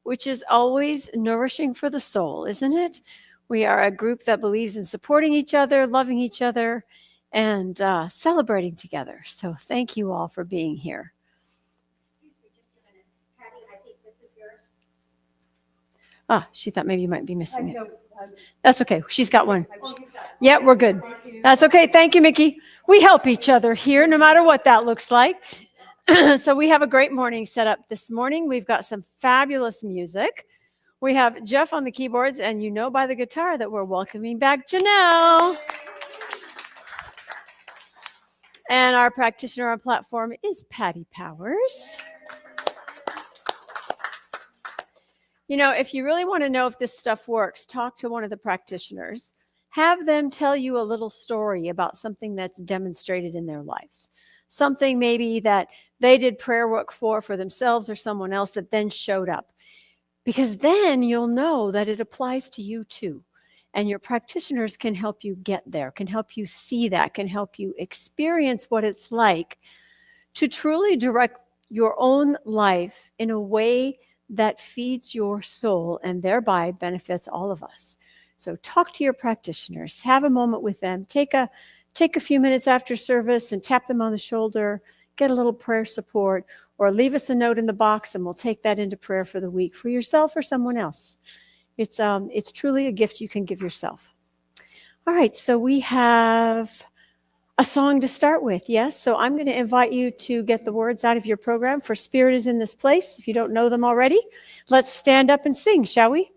which is always nourishing for the soul, isn't it? We are a group that believes in supporting each other, loving each other, and celebrating together. So thank you all for being here. She thought maybe you might be missing it. That's okay. She's got one. Yeah, we're good. That's okay. Thank you, Mickey. We help each other here, no matter what that looks like. So we have a great morning set up this morning. We've got some fabulous music. We have Jeff on the keyboards, and you know by the guitar that we're welcoming back Janelle. And our practitioner on platform is Patty Powers. You know, if you really want to know if this stuff works, talk to one of the practitioners. Have them tell you a little story about something that's demonstrated in their lives. Something maybe that they did prayer work for themselves or someone else that then showed up. Because then you'll know that it applies to you too. And your practitioners can help you get there, can help you see that, can help you experience what it's like to truly direct your own life in a way that feeds your soul and thereby benefits all of us. So talk to your practitioners, have a moment with them, take a few minutes after service and tap them on the shoulder, get a little prayer support, or leave us a note in the box and we'll take that into prayer for the week for yourself or someone else. It's truly a gift you can give yourself. All right, so we have a song to start with, yes? So I'm going to invite you to get the words out of your program for Spirit is in this place. If you don't know them already, let's stand up and sing, shall we?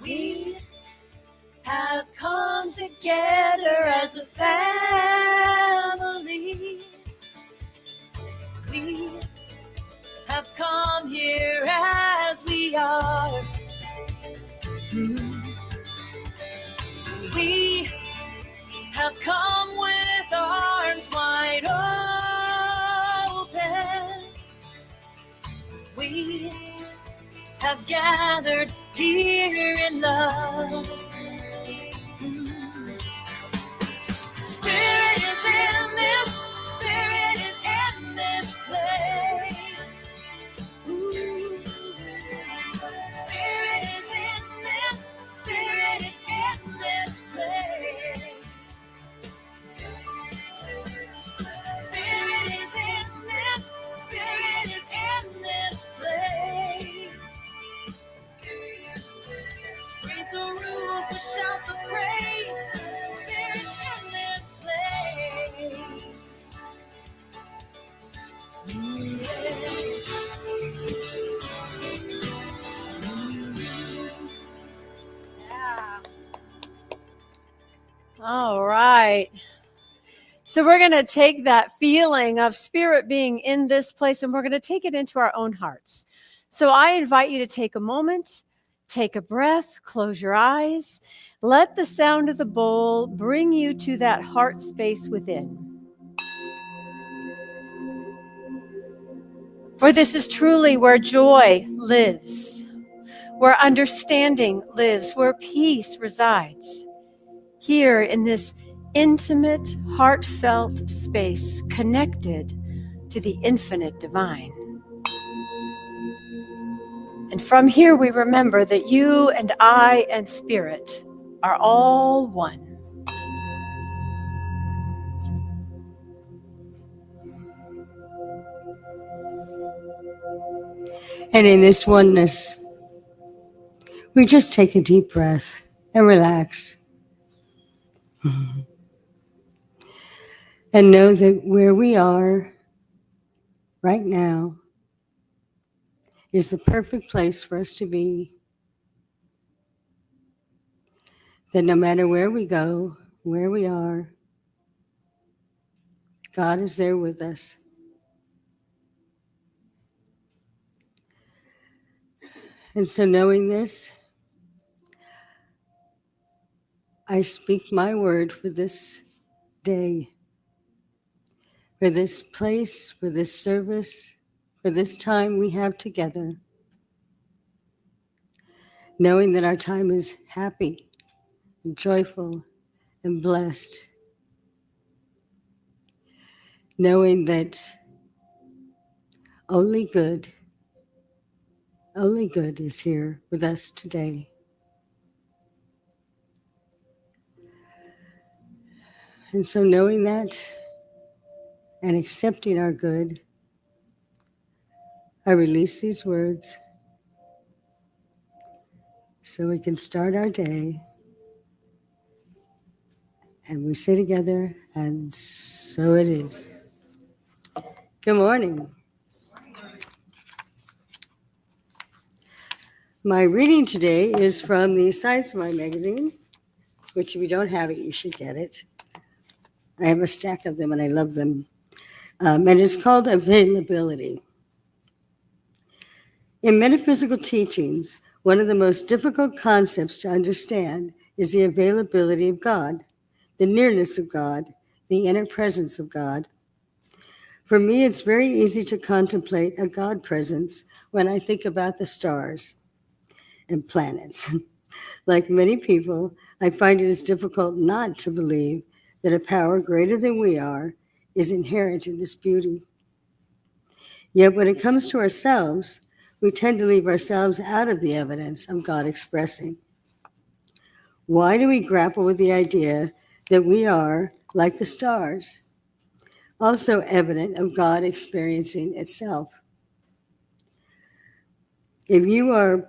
We have come together as a family. We have come here as we are. We have come with arms wide open. We have gathered here in love. Spirit is in this, Spirit is in this place. Spirit is in this, Spirit is in this place. Spirit is in this, Spirit is in this place. Raise the roof with shouts of praise. Spirit in this place. All right. So we're going to take that feeling of Spirit being in this place and we're going to take it into our own hearts. So I invite you to take a moment, take a breath, close your eyes. Let the sound of the bowl bring you to that heart space within. For this is truly where joy lives, where understanding lives, where peace resides. Here in this intimate, heartfelt space connected to the infinite divine. And from here we remember that you and I and Spirit are all one. And in this oneness, we just take a deep breath and relax. And know that where we are right now is the perfect place for us to be. That no matter where we go, where we are, God is there with us. And so knowing this, I speak my word for this day, for this place, for this service, for this time we have together. Knowing that our time is happy, and joyful, and blessed. knowing that only good is here with us today. And so knowing that and accepting our good, I release these words so we can start our day. And we say together, and so it is. Good morning. My reading today is from the Science Mind magazine, which if you don't have it, you should get it. I have a stack of them and I love them. And it's called Availability. In metaphysical teachings, one of the most difficult concepts to understand is the availability of God, the nearness of God, the inner presence of God. For me, it's very easy to contemplate a God presence when I think about the stars and planets. Like many people, I find it is difficult not to believe that a power greater than we are is inherent in this beauty. Yet when it comes to ourselves, we tend to leave ourselves out of the evidence of God expressing. Why do we grapple with the idea that we are, like the stars, also evident of God experiencing itself? If you are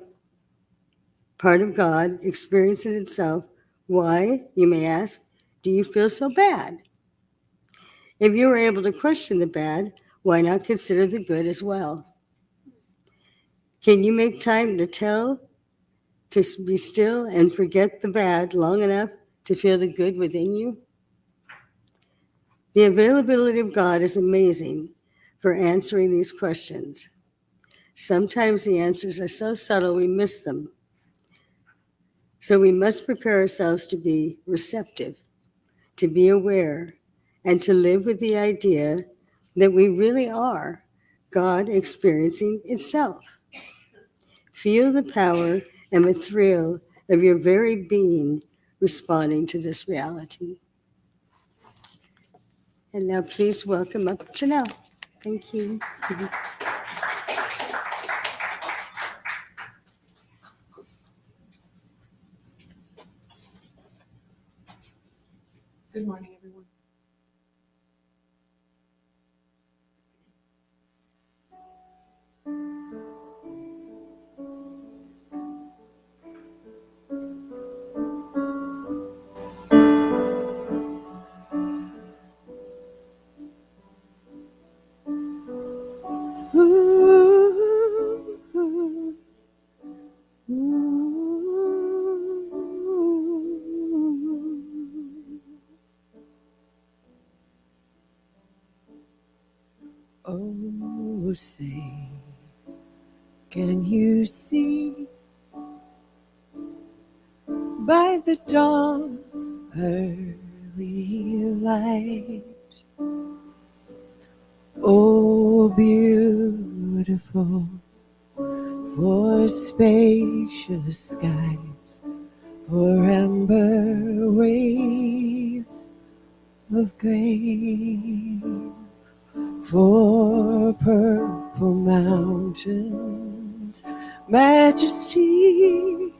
part of God experiencing itself, why, you may ask, do you feel so bad? If you are able to question the bad, why not consider the good as well? Can you make time to be still and forget the bad long enough to feel the good within you? The availability of God is amazing for answering these questions. Sometimes the answers are so subtle we miss them. So we must prepare ourselves to be receptive, to be aware, and to live with the idea that we really are God experiencing itself. Feel the power and the thrill of your very being responding to this reality. And now please welcome up Janelle. Thank you. Good morning, everyone. Oh, say, can you see by the dawn's early light? Oh, beautiful for spacious skies, for amber waves of grain, for purple mountains, majesty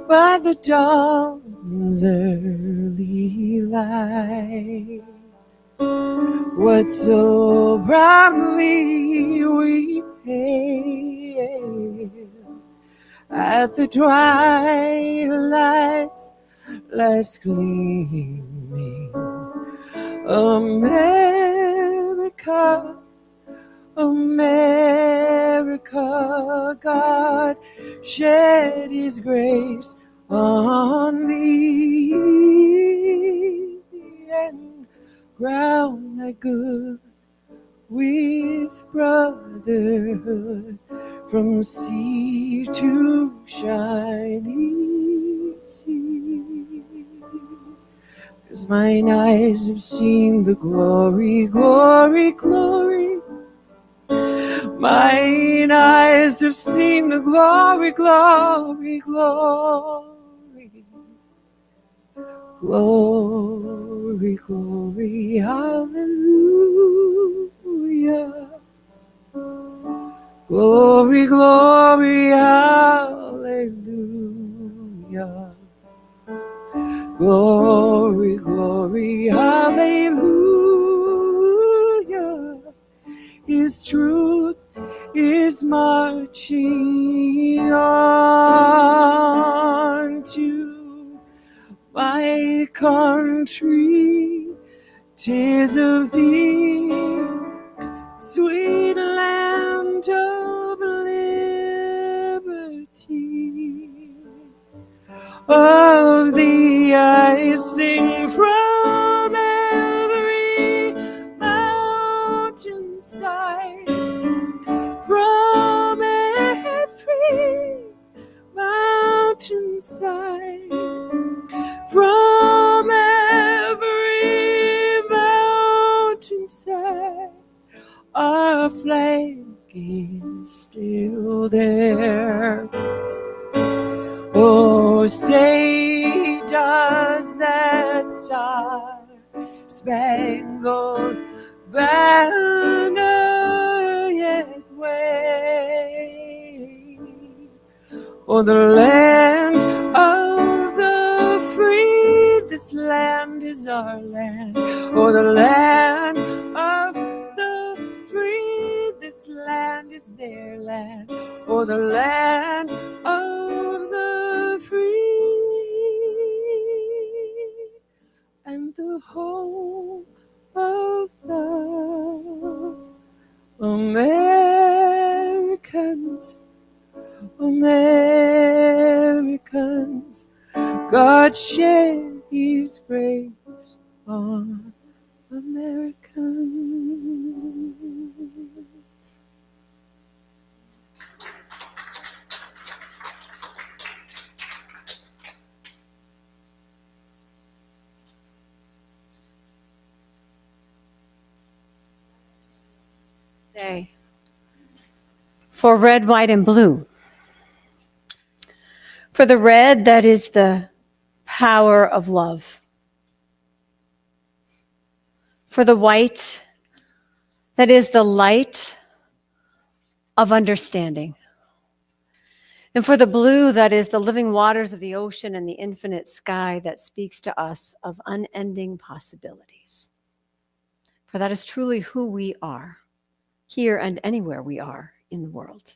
by the dawn's early light. What so proudly we hail at the twilight's last gleaming. America, America, God shed his grace on thee, and ground thy good with brotherhood from sea to shining sea. 'Cause mine eyes have seen the glory, glory, glory. Mine eyes have seen the glory, glory, glory. Glory, glory, hallelujah. Glory, glory, hallelujah. Glory, glory, hallelujah. His truth is marching on to my country. 'Tis of thee, sweet land of liberty. Of thee I sing from every mountainside, from every mountainside, from every mountainside. Our flag is still there. Oh, say does that star-spangled banner yet wave? Oh, the land of the free, this land is our land. Oh, the land of the free, this land is their land. Oh, the land of the free and the home of the Americans. Americans, God shed his grace on Americans. Day for red, white, and blue. For the red, that is the power of love. For the white, that is the light of understanding. And for the blue, that is the living waters of the ocean and the infinite sky that speaks to us of unending possibilities. For that is truly who we are, here and anywhere we are in the world.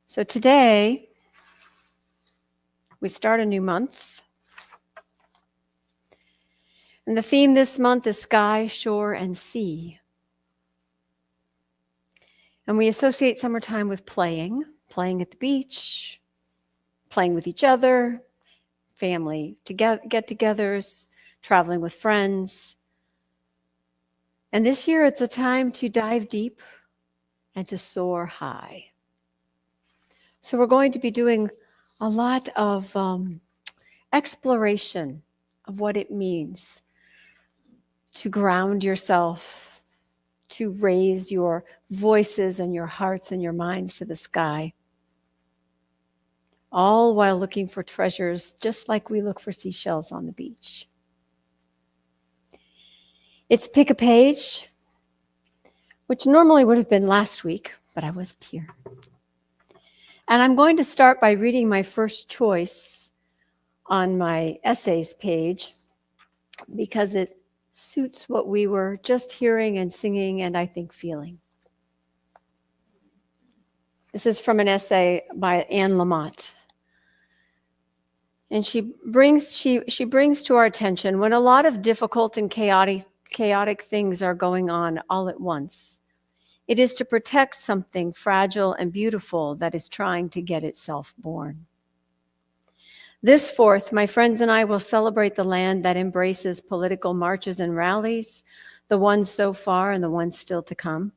So today, we start a new month. And the theme this month is sky, shore, and sea. And we associate summertime with playing at the beach, playing with each other, family get-togethers, traveling with friends. And this year, it's a time to dive deep and to soar high. So we're going to be doing a lot of exploration of what it means to ground yourself, to raise your voices and your hearts and your minds to the sky, all while looking for treasures just like we look for seashells on the beach. It's Pick a Page, which normally would have been last week, but I wasn't here. And I'm going to start by reading my first choice on my essays page because it suits what we were just hearing and singing and I think feeling. This is from an essay by Anne Lamott. And she brings to our attention when a lot of difficult and chaotic things are going on all at once. It is to protect something fragile and beautiful that is trying to get itself born. This 4th, my friends and I will celebrate the land that embraces political marches and rallies, the ones so far and the ones still to come.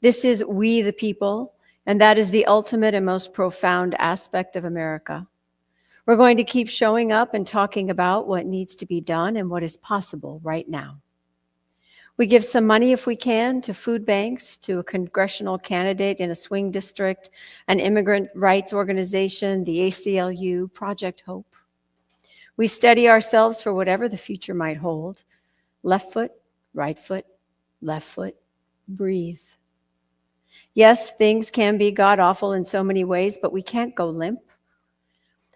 This is we the people, and that is the ultimate and most profound aspect of America. We're going to keep showing up and talking about what needs to be done and what is possible right now. We give some money if we can to food banks, to a congressional candidate in a swing district, an immigrant rights organization, the ACLU, Project Hope. We steady ourselves for whatever the future might hold. Left foot, right foot, left foot, breathe. Yes, things can be god-awful in so many ways, but we can't go limp.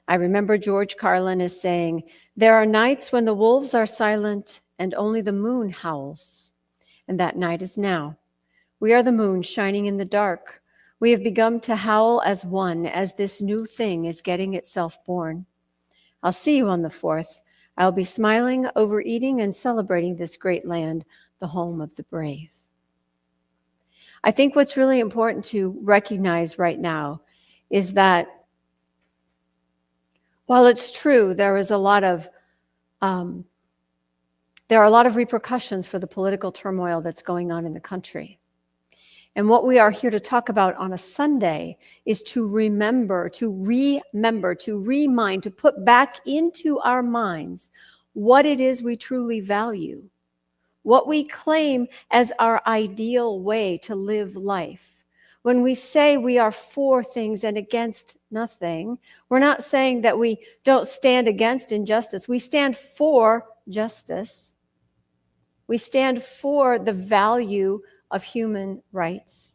I remember George Carlin as saying, "There are nights when the wolves are silent and only the moon howls." And that night is now. We are the moon shining in the dark. We have begun to howl as one as this new thing is getting itself born. I'll see you on the 4th. I'll be smiling, overeating, and celebrating this great land, the home of the brave. I think what's really important to recognize right now is that while it's true there are a lot of repercussions for the political turmoil that's going on in the country. And what we are here to talk about on a Sunday is to remember, to remind, to put back into our minds what it is we truly value, what we claim as our ideal way to live life. When we say we are for things and against nothing, we're not saying that we don't stand against injustice. We stand for justice. We stand for the value of human rights.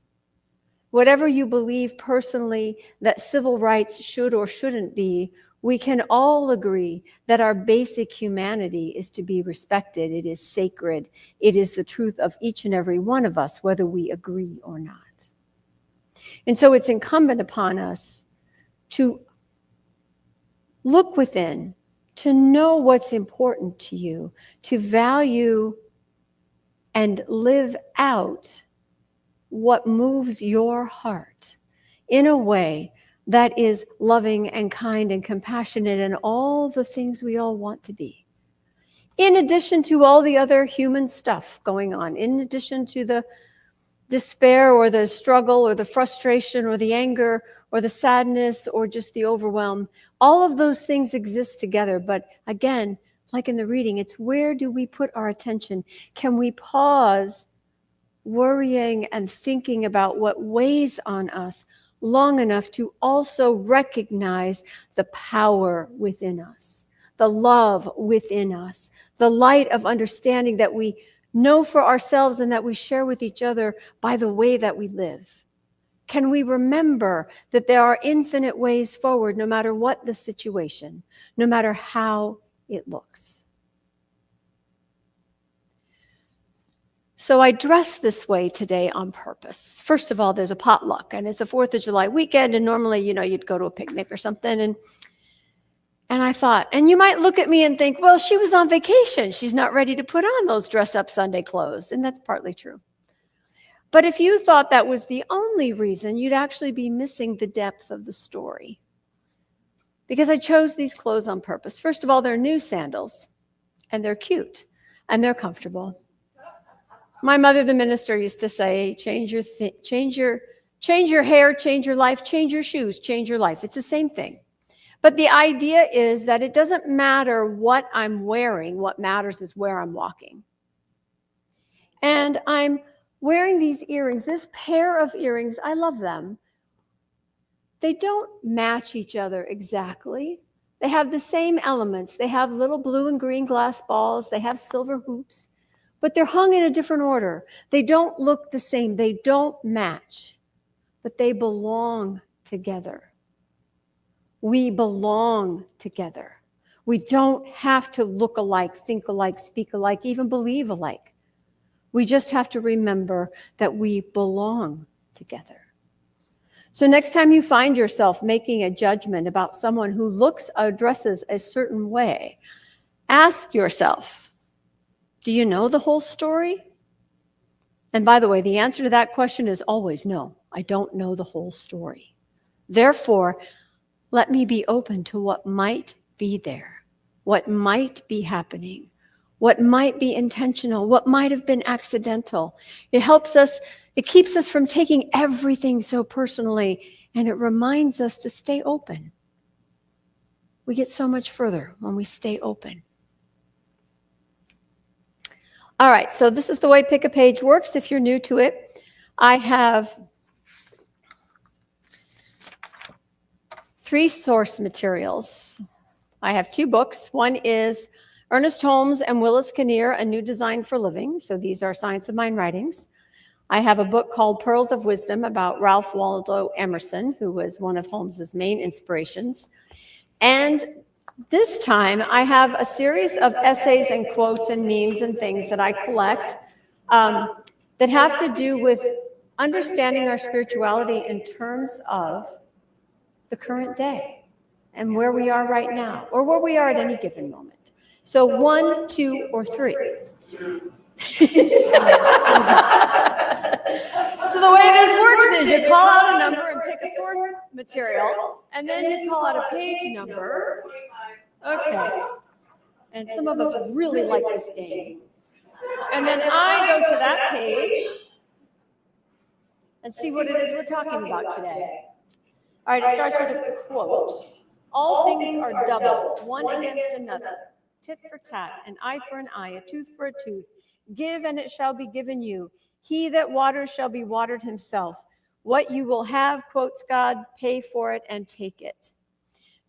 Whatever you believe personally that civil rights should or shouldn't be, we can all agree that our basic humanity is to be respected. It is sacred. It is the truth of each and every one of us, whether we agree or not. And so it's incumbent upon us to look within, to know what's important to you, to value and live out what moves your heart in a way that is loving and kind and compassionate and all the things we all want to be. In addition to all the other human stuff going on, in addition to the despair or the struggle or the frustration or the anger or the sadness or just the overwhelm, all of those things exist together. But again, like in the reading, it's where do we put our attention? Can we pause worrying and thinking about what weighs on us long enough to also recognize the power within us, the love within us, the light of understanding that we know for ourselves and that we share with each other by the way that we live? Can we remember that there are infinite ways forward no matter what the situation, no matter how it looks? So I dress this way today on purpose. First of all, there's a potluck, and it's a 4th of July weekend, and normally, you'd go to a picnic or something, and I thought, and you might look at me and think, well, she was on vacation. She's not ready to put on those dress-up Sunday clothes, and that's partly true. But if you thought that was the only reason, you'd actually be missing the depth of the story. Because I chose these clothes on purpose. First of all, they're new sandals, and they're cute, and they're comfortable. My mother, the minister, used to say, change your hair, change your life, change your shoes, change your life. It's the same thing. But the idea is that it doesn't matter what I'm wearing. What matters is where I'm walking. And I'm wearing these earrings, this pair of earrings. I love them. They don't match each other exactly. They have the same elements. They have little blue and green glass balls. They have silver hoops, but they're hung in a different order. They don't look the same. They don't match, but they belong together. We belong together. We don't have to look alike, think alike, speak alike, even believe alike. We just have to remember that we belong together. So next time you find yourself making a judgment about someone who looks or dresses a certain way, ask yourself, do you know the whole story? And by the way, the answer to that question is always no. I don't know the whole story. Therefore, let me be open to what might be there, what might be happening, what might be intentional, what might have been accidental. It keeps us from taking everything so personally, and it reminds us to stay open. We get so much further when we stay open. All right, so this is the way Pick a Page works if you're new to it. I have 3 source materials. I have 2 books. One is Ernest Holmes and Willis Kinnear, A New Design for Living. So these are Science of Mind writings. I have a book called Pearls of Wisdom about Ralph Waldo Emerson, who was one of Holmes's main inspirations. And this time I have a series of essays and quotes and memes and things that I collect that have to do with understanding our spirituality in terms of the current day and where we are right now, or where we are at any given moment. So 1, 2, or 3. So the way this works is you call out a number and pick a source material, and then you call out a page number. Okay. And some of us really like this game. And then I go to that page and see what it is we're talking about today. All right, it starts with a quote. All things are double, one against another. Tit for tat, an eye for an eye, a tooth for a tooth. Give, and it shall be given you. He that waters shall be watered himself. What you will have, quotes God, pay for it and take it.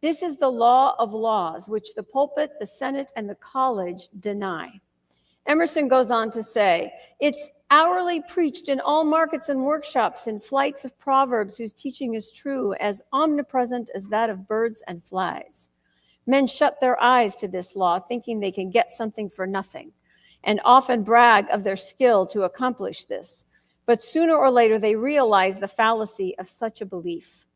This is the law of laws, which the pulpit, the Senate, and the college deny. Emerson goes on to say, it's hourly preached in all markets and workshops, in flights of proverbs whose teaching is true, as omnipresent as that of birds and flies. Men shut their eyes to this law, thinking they can get something for nothing, and often brag of their skill to accomplish this. But sooner or later, they realize the fallacy of such a belief.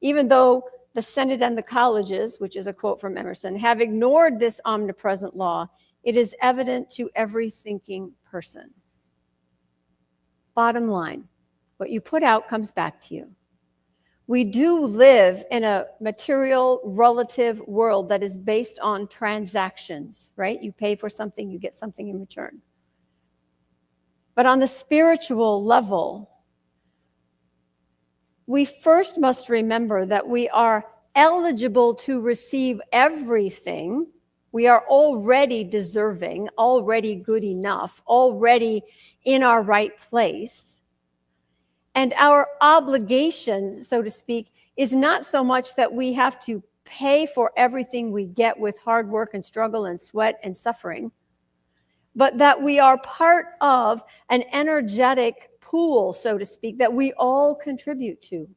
Even though the Senate and the colleges, which is a quote from Emerson, have ignored this omnipresent law, it is evident to every thinking person. Bottom line, what you put out comes back to you. We do live in a material, relative world that is based on transactions, right? You pay for something, you get something in return. But on the spiritual level, we first must remember that we are eligible to receive everything. We are already deserving, already good enough, already in our right place. And our obligation, so to speak, is not so much that we have to pay for everything we get with hard work and struggle and sweat and suffering, but that we are part of an energetic pool, so to speak, that we all contribute to.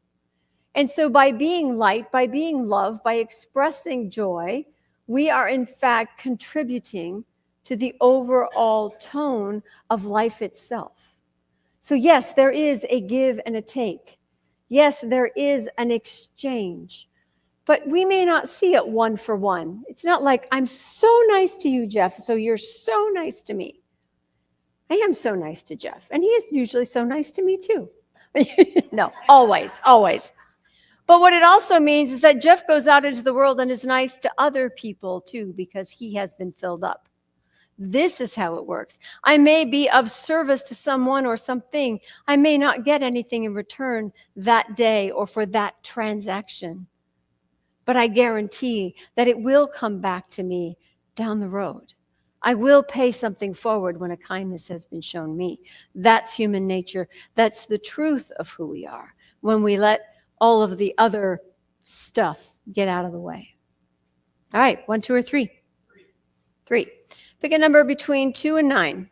And so by being light, by being love, by expressing joy, we are in fact contributing to the overall tone of life itself. So yes, there is a give and a take. Yes, there is an exchange, but we may not see it one for one. It's not like, I'm so nice to you, Jeff, so you're so nice to me. I am so nice to Jeff, and he is usually so nice to me too. No, always, always. But what it also means is that Jeff goes out into the world and is nice to other people too, because he has been filled up. This is how it works. I may be of service to someone or something. I may not get anything in return that day or for that transaction. But I guarantee that it will come back to me down the road. I will pay something forward when a kindness has been shown me. That's human nature. That's the truth of who we are, when we let all of the other stuff get out of the way. All right, 1, 2, or 3? 3. Pick a number between 2 and 9.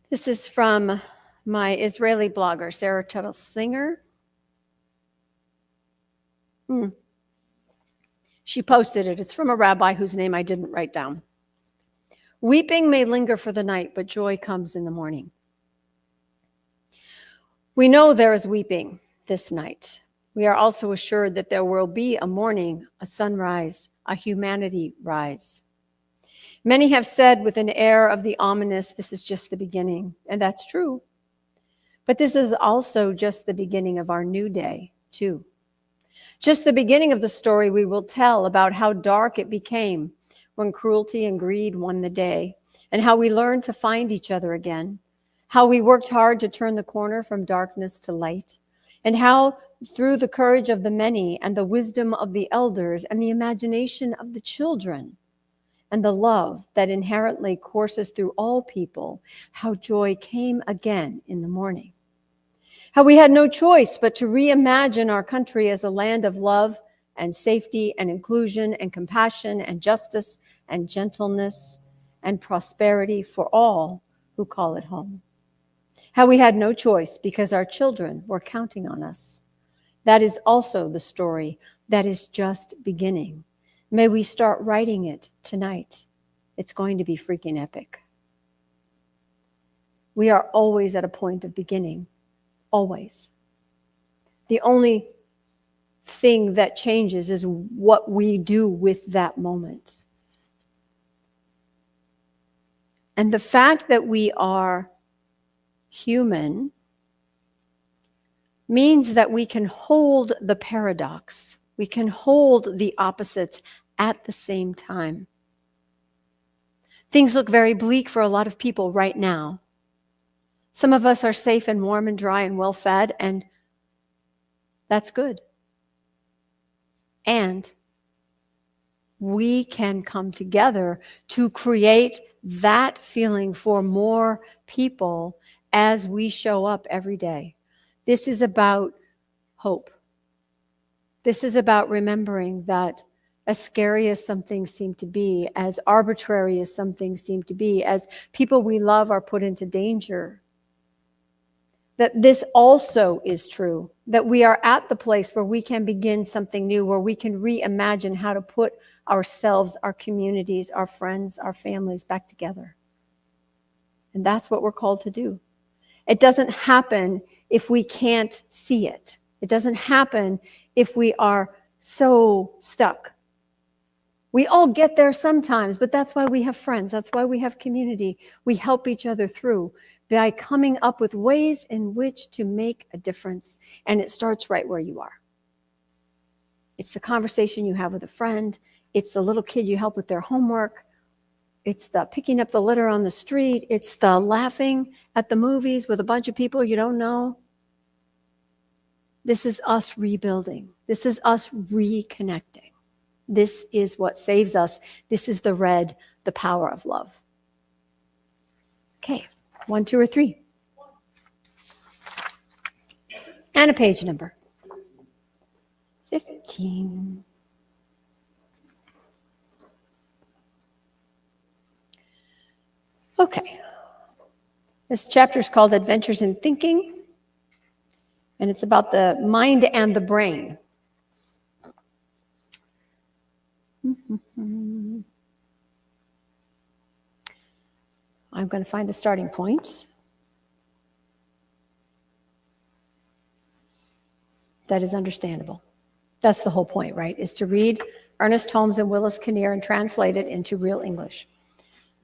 This is from my Israeli blogger, Sarah Tuttle Singer. She posted it. It's from a rabbi whose name I didn't write down. Weeping may linger for the night, but joy comes in the morning. We know there is weeping this night. We are also assured that there will be a morning, a sunrise, a humanity rise. Many have said with an air of the ominous, this is just the beginning, and that's true. But this is also just the beginning of our new day, too. Just the beginning of the story we will tell about how dark it became when cruelty and greed won the day, and how we learned to find each other again, how we worked hard to turn the corner from darkness to light, and how through the courage of the many and the wisdom of the elders and the imagination of the children and the love that inherently courses through all people, how joy came again in the morning. How we had no choice but to reimagine our country as a land of love and safety and inclusion and compassion and justice and gentleness, and prosperity for all who call it home. How we had no choice because our children were counting on us. That is also the story that is just beginning. May we start writing it tonight. It's going to be freaking epic. We are always at a point of beginning, always. The only thing that changes is what we do with that moment. And the fact that we are human means that we can hold the paradox. We can hold the opposites at the same time. Things look very bleak for a lot of people right now. Some of us are safe and warm and dry and well fed, and that's good. And we can come together to create that feeling for more people as we show up every day. This is about hope. This is about remembering that as scary as some things seem to be, as arbitrary as some things seem to be, as people we love are put into danger, that this also is true, that we are at the place where we can begin something new, where we can reimagine how to put ourselves, our communities, our friends, our families back together. And that's what we're called to do. It doesn't happen if we can't see it. It doesn't happen if we are so stuck. We all get there sometimes, but that's why we have friends. That's why we have community. We help each other through by coming up with ways in which to make a difference. And it starts right where you are. It's the conversation you have with a friend. It's the little kid you help with their homework. It's the picking up the litter on the street. It's the laughing at the movies with a bunch of people you don't know. This is us rebuilding. This is us reconnecting. This is what saves us. This is the red, the power of love. Okay, 1, 2, or 3. And a page number. 15. Okay. This chapter is called Adventures in Thinking, and it's about the mind and the brain. I'm going to find a starting point that is understandable. That's the whole point, right? Is to read Ernest Holmes and Willis Kinnear and translate it into real English.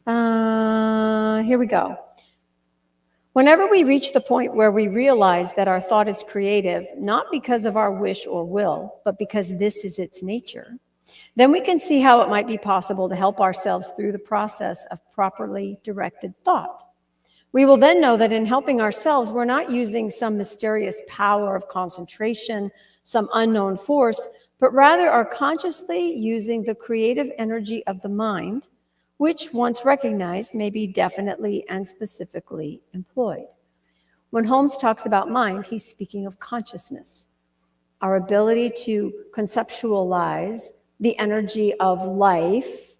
Here we go. Whenever we reach the point where we realize that our thought is creative, not because of our wish or will, but because this is its nature, then we can see how it might be possible to help ourselves through the process of properly directed thought. We will then know that in helping ourselves, we're not using some mysterious power of concentration, some unknown force, but rather are consciously using the creative energy of the mind, which, once recognized, may be definitely and specifically employed. When Holmes talks about mind, he's speaking of consciousness, our ability to conceptualize the energy of life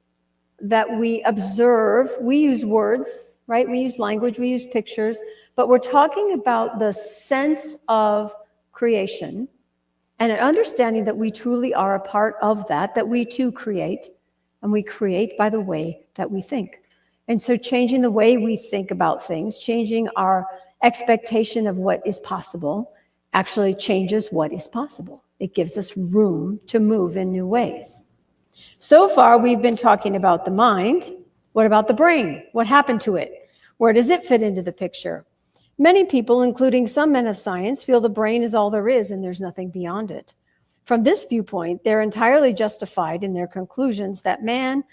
that we observe. We use words, right? We use language, we use pictures, but we're talking about the sense of creation and an understanding that we truly are a part of that we too create, and we create by the way that we think. And so changing the way we think about things, changing our expectation of what is possible, actually changes what is possible. It gives us room to move in new ways. So far, we've been talking about the mind. What about the brain? What happened to it? Where does it fit into the picture? Many people, including some men of science, feel the brain is all there is and there's nothing beyond it. From this viewpoint, they're entirely justified in their conclusions that man,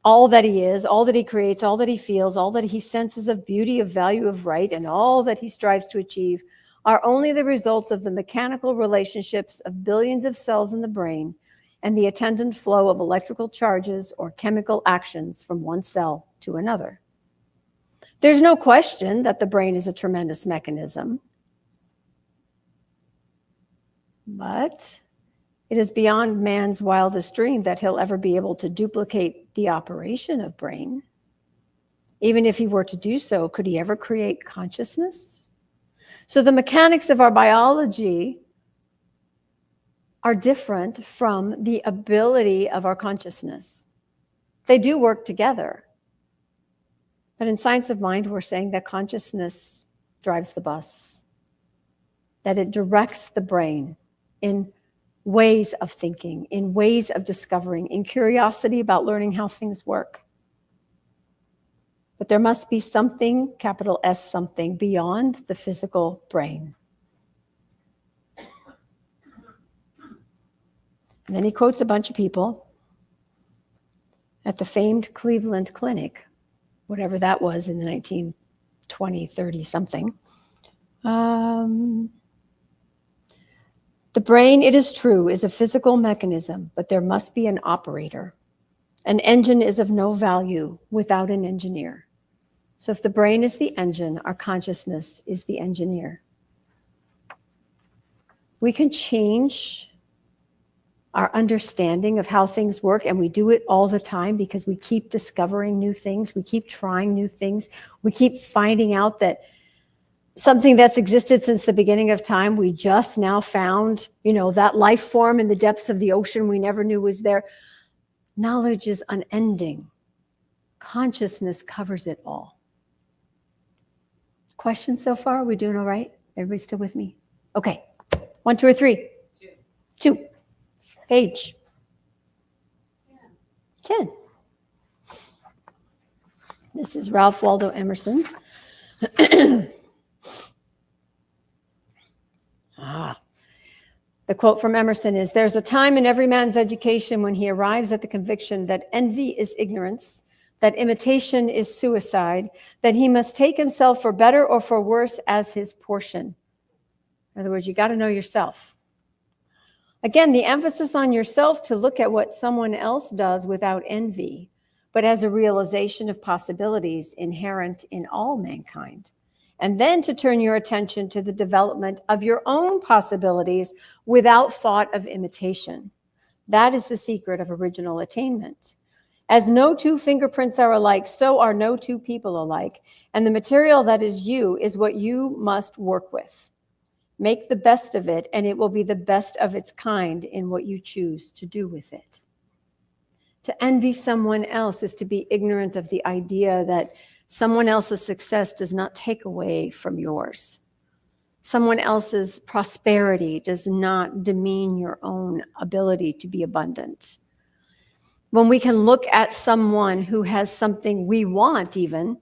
all that he is, all that he creates, all that he feels, all that he senses of beauty, of value, of right, and all that he strives to achieve are only the results of the mechanical relationships of billions of cells in the brain and the attendant flow of electrical charges or chemical actions from one cell to another. There's no question that the brain is a tremendous mechanism, but it is beyond man's wildest dream that he'll ever be able to duplicate the operation of brain. Even if he were to do so, could he ever create consciousness? So the mechanics of our biology are different from the ability of our consciousness. They do work together. But in science of mind, we're saying that consciousness drives the bus, that it directs the brain in ways of thinking, in ways of discovering, in curiosity about learning how things work. But there must be something, capital S something, beyond the physical brain. And then he quotes a bunch of people at the famed Cleveland Clinic, whatever that was in the 1920, 30 something. The brain, it is true, is a physical mechanism, but there must be an operator. An engine is of no value without an engineer. So if the brain is the engine, our consciousness is the engineer. We can change our understanding of how things work, and we do it all the time because we keep discovering new things, we keep trying new things, we keep finding out that something that's existed since the beginning of time, we just now found, that life form in the depths of the ocean we never knew was there. Knowledge is unending. Consciousness covers it all. Questions so far? Are we doing all right? Everybody still with me? Okay. 1, 2, or 3? 2. Page 10. This is Ralph Waldo Emerson. The quote from Emerson is, "There's a time in every man's education when he arrives at the conviction that envy is ignorance, that imitation is suicide, that he must take himself for better or for worse as his portion." In other words, you got to know yourself. Again, the emphasis on yourself to look at what someone else does without envy, but as a realization of possibilities inherent in all mankind. And then to turn your attention to the development of your own possibilities without thought of imitation. That is the secret of original attainment. As no two fingerprints are alike, so are no two people alike. And the material that is you is what you must work with. Make the best of it, and it will be the best of its kind in what you choose to do with it. To envy someone else is to be ignorant of the idea that someone else's success does not take away from yours. Someone else's prosperity does not demean your own ability to be abundant. When we can look at someone who has something we want even,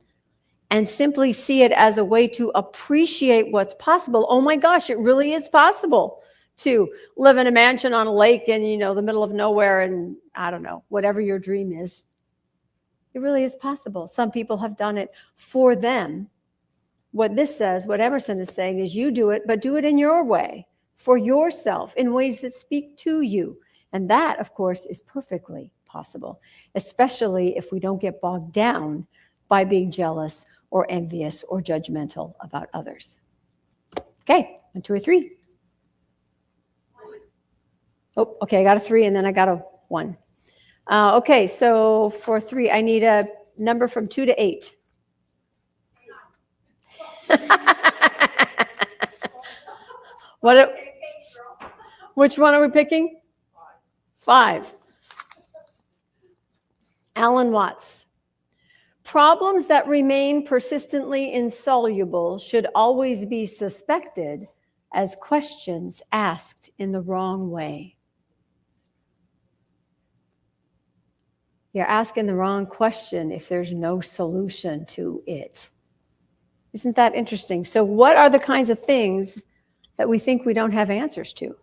and simply see it as a way to appreciate what's possible. Oh my gosh, it really is possible to live in a mansion on a lake in, the middle of nowhere, and I don't know, whatever your dream is. It really is possible. Some people have done it for them. What this says, what Emerson is saying, is you do it, but do it in your way, for yourself, in ways that speak to you. And that, of course, is perfectly possible, especially if we don't get bogged down by being jealous or envious or judgmental about others. Okay, 1, 2, or 3. Oh, okay, I got a 3 and then I got a 1. Okay, so for 3, I need a number from 2 to 8. Which one are we picking? 5. Alan Watts. Problems that remain persistently insoluble should always be suspected as questions asked in the wrong way. You're asking the wrong question if there's no solution to it. Isn't that interesting? So what are the kinds of things that we think we don't have answers to?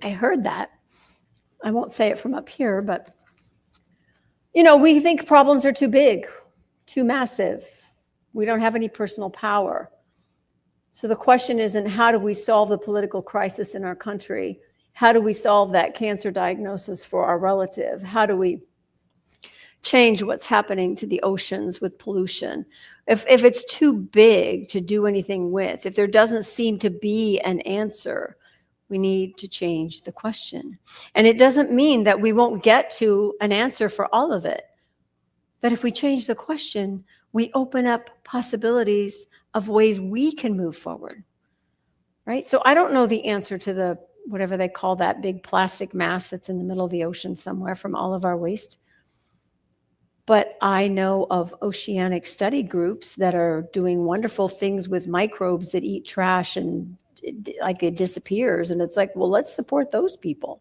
I heard that. I won't say it from up here, but, we think problems are too big, too massive. We don't have any personal power. So the question isn't, how do we solve the political crisis in our country? How do we solve that cancer diagnosis for our relative? How do we change what's happening to the oceans with pollution? If it's too big to do anything with, if there doesn't seem to be an answer, We need to change the question. And it doesn't mean that we won't get to an answer for all of it. But if we change the question, we open up possibilities of ways we can move forward, right? So I don't know the answer to the, whatever they call that big plastic mass that's in the middle of the ocean somewhere from all of our waste. But I know of oceanic study groups that are doing wonderful things with microbes that eat trash and it disappears. And it's like, well, let's support those people,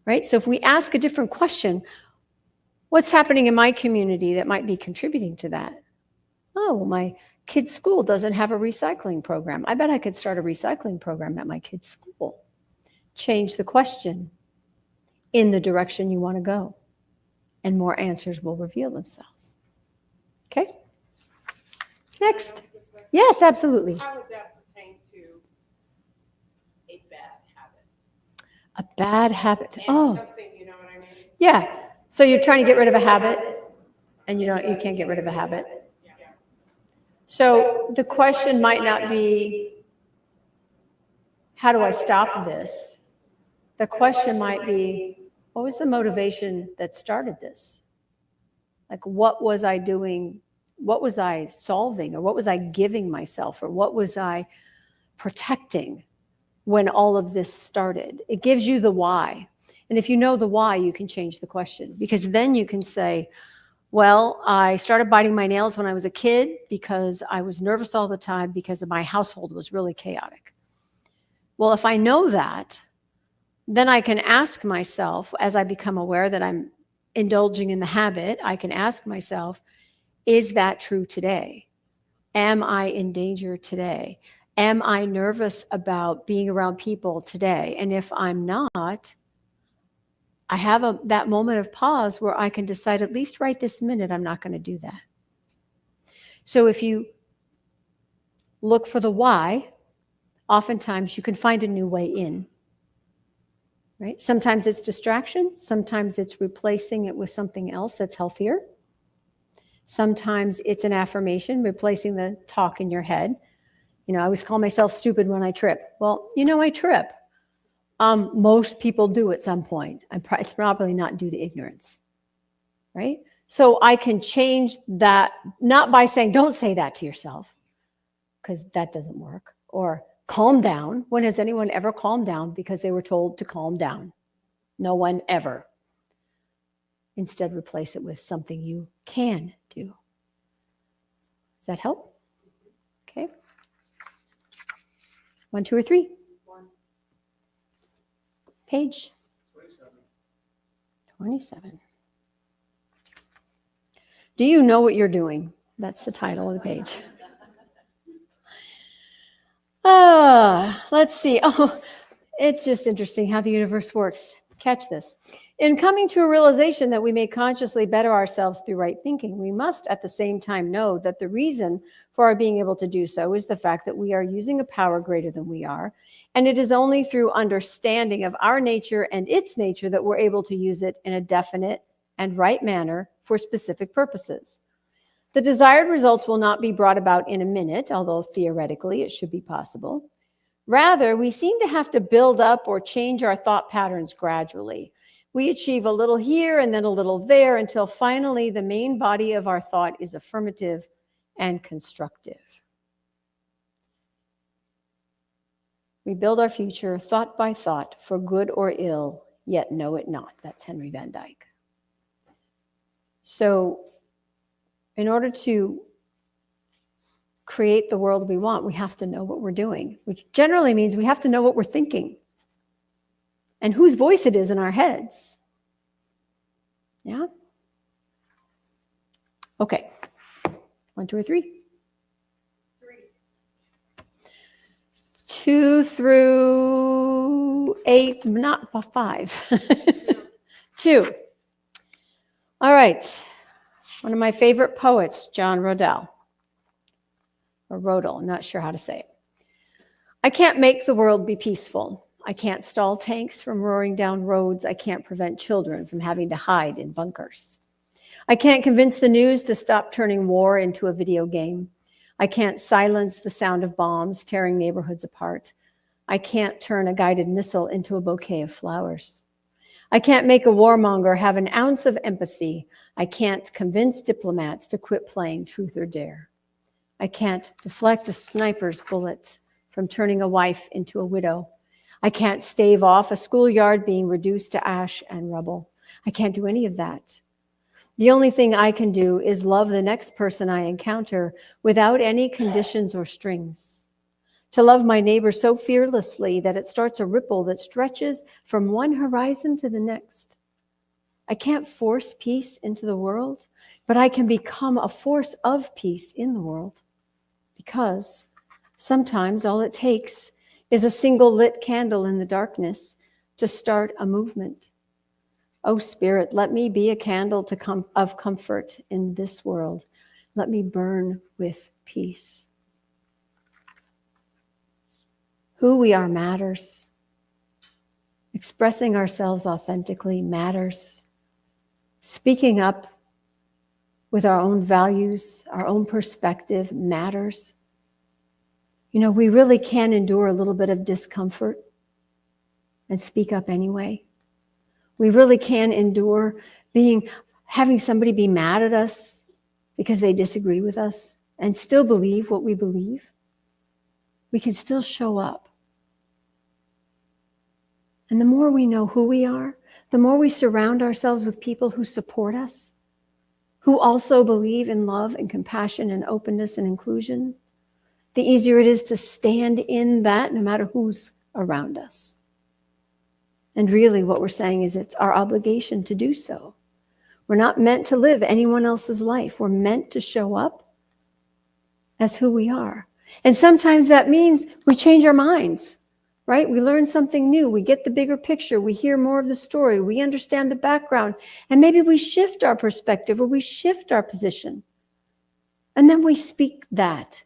right? So if we ask a different question, what's happening in my community that might be contributing to that? Oh, well, my kid's school doesn't have a recycling program. I bet I could start a recycling program at my kid's school. Change the question in the direction you want to go, and more answers will reveal themselves. Okay? Next. Yes, absolutely. How would that pertain to a bad habit? A bad habit. And Oh, something, you know what I mean? yeah. So you're trying to get rid of a habit, and you can't get rid of a habit. Yeah. So the question might not be, how do I stop this? The question might be, what was the motivation that started this? Like, what was I doing? What was I solving? Or what was I giving myself? Or what was I protecting when all of this started? It gives you the why. And if you know the why, you can change the question, because then you can say, well, I started biting my nails when I was a kid because I was nervous all the time because my household was really chaotic. Well, if I know that, then I can ask myself, as I become aware that I'm indulging in the habit, I can ask myself, is that true today? Am I in danger today? Am I nervous about being around people today? And if I'm not, I have that moment of pause where I can decide, at least right this minute, I'm not going to do that. So if you look for the why, oftentimes you can find a new way in, right? Sometimes it's distraction. Sometimes it's replacing it with something else that's healthier. Sometimes it's an affirmation, replacing the talk in your head. I always call myself stupid when I trip. Well, I trip. Most people do at some point. It's probably not due to ignorance, right? So I can change that, not by saying, don't say that to yourself, because that doesn't work. Or calm down. When has anyone ever calmed down because they were told to calm down? No one ever. Instead, replace it with something you can do. Does that help? Okay. 1, 2, or 3. Page 27. Do you know what you're doing? That's the title of the page. Let's see. Oh, it's just interesting how the universe works. Catch this. In coming to a realization that we may consciously better ourselves through right thinking, we must at the same time know that the reason for our being able to do so is the fact that we are using a power greater than we are. And it is only through understanding of our nature and its nature that we're able to use it in a definite and right manner for specific purposes. The desired results will not be brought about in a minute, although theoretically it should be possible. Rather, we seem to have to build up or change our thought patterns gradually. We achieve a little here and then a little there until finally the main body of our thought is affirmative and constructive. We build our future thought by thought for good or ill, yet know it not. That's Henry Van Dyke. So in order to create the world we want, we have to know what we're doing, which generally means we have to know what we're thinking and whose voice it is in our heads. Yeah? Okay. 1, 2, or 3? 2 through 8, not 5. 2. All right. One of my favorite poets, John Rodell. Or Rodel, I'm not sure how to say it. I can't make the world be peaceful. I can't stall tanks from roaring down roads. I can't prevent children from having to hide in bunkers. I can't convince the news to stop turning war into a video game. I can't silence the sound of bombs tearing neighborhoods apart. I can't turn a guided missile into a bouquet of flowers. I can't make a warmonger have an ounce of empathy. I can't convince diplomats to quit playing truth or dare. I can't deflect a sniper's bullet from turning a wife into a widow. I can't stave off a schoolyard being reduced to ash and rubble. I can't do any of that. The only thing I can do is love the next person I encounter without any conditions or strings. To love my neighbor so fearlessly that it starts a ripple that stretches from one horizon to the next. I can't force peace into the world, but I can become a force of peace in the world. Because sometimes all it takes is a single lit candle in the darkness to start a movement. Oh, Spirit, let me be a candle of comfort in this world. Let me burn with peace. Who we are matters. Expressing ourselves authentically matters. Speaking up with our own values, our own perspective matters. You know, we really can endure a little bit of discomfort and speak up anyway. We really can endure having somebody be mad at us because they disagree with us and still believe what we believe. We can still show up. And the more we know who we are, the more we surround ourselves with people who support us, who also believe in love and compassion and openness and inclusion, the easier it is to stand in that no matter who's around us. And really what we're saying is it's our obligation to do so. We're not meant to live anyone else's life. We're meant to show up as who we are. And sometimes that means we change our minds, right? We learn something new. We get the bigger picture. We hear more of the story. We understand the background. And maybe we shift our perspective or we shift our position. And then we speak that.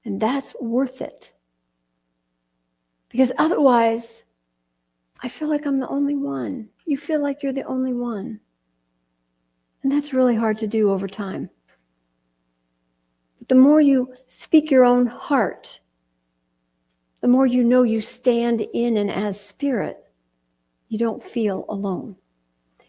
And that's worth it. Because otherwise, I feel like I'm the only one. You feel like you're the only one. And that's really hard to do over time. But the more you speak your own heart, the more you know you stand in and as spirit, you don't feel alone.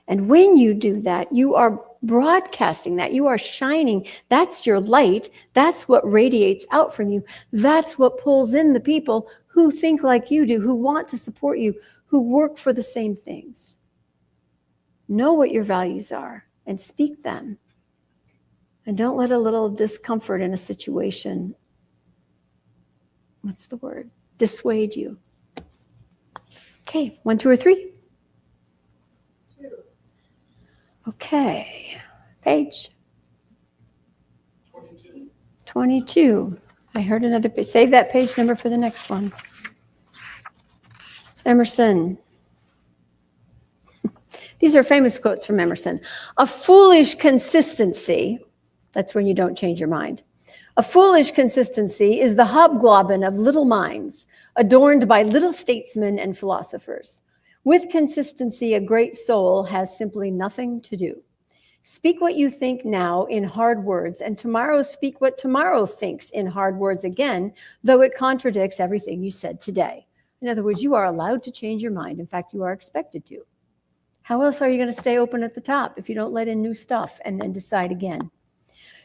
And when you do that, you are broadcasting that. You are shining. That's your light. That's what radiates out from you. That's what pulls in the people who think like you do, who want to support you, who work for the same things. Know what your values are and speak them. And don't let a little discomfort in a situation, dissuade you. Okay, 1, 2, or 3? 2. Okay, page 22. 22. I heard another page. Save that page number for the next one. Emerson. These are famous quotes from Emerson. A foolish consistency, that's when you don't change your mind. A foolish consistency is the hobgoblin of little minds, adorned by little statesmen and philosophers. With consistency, a great soul has simply nothing to do. Speak what you think now in hard words, and tomorrow speak what tomorrow thinks in hard words again, though it contradicts everything you said today. In other words, you are allowed to change your mind. In fact, you are expected to. How else are you going to stay open at the top if you don't let in new stuff and then decide again?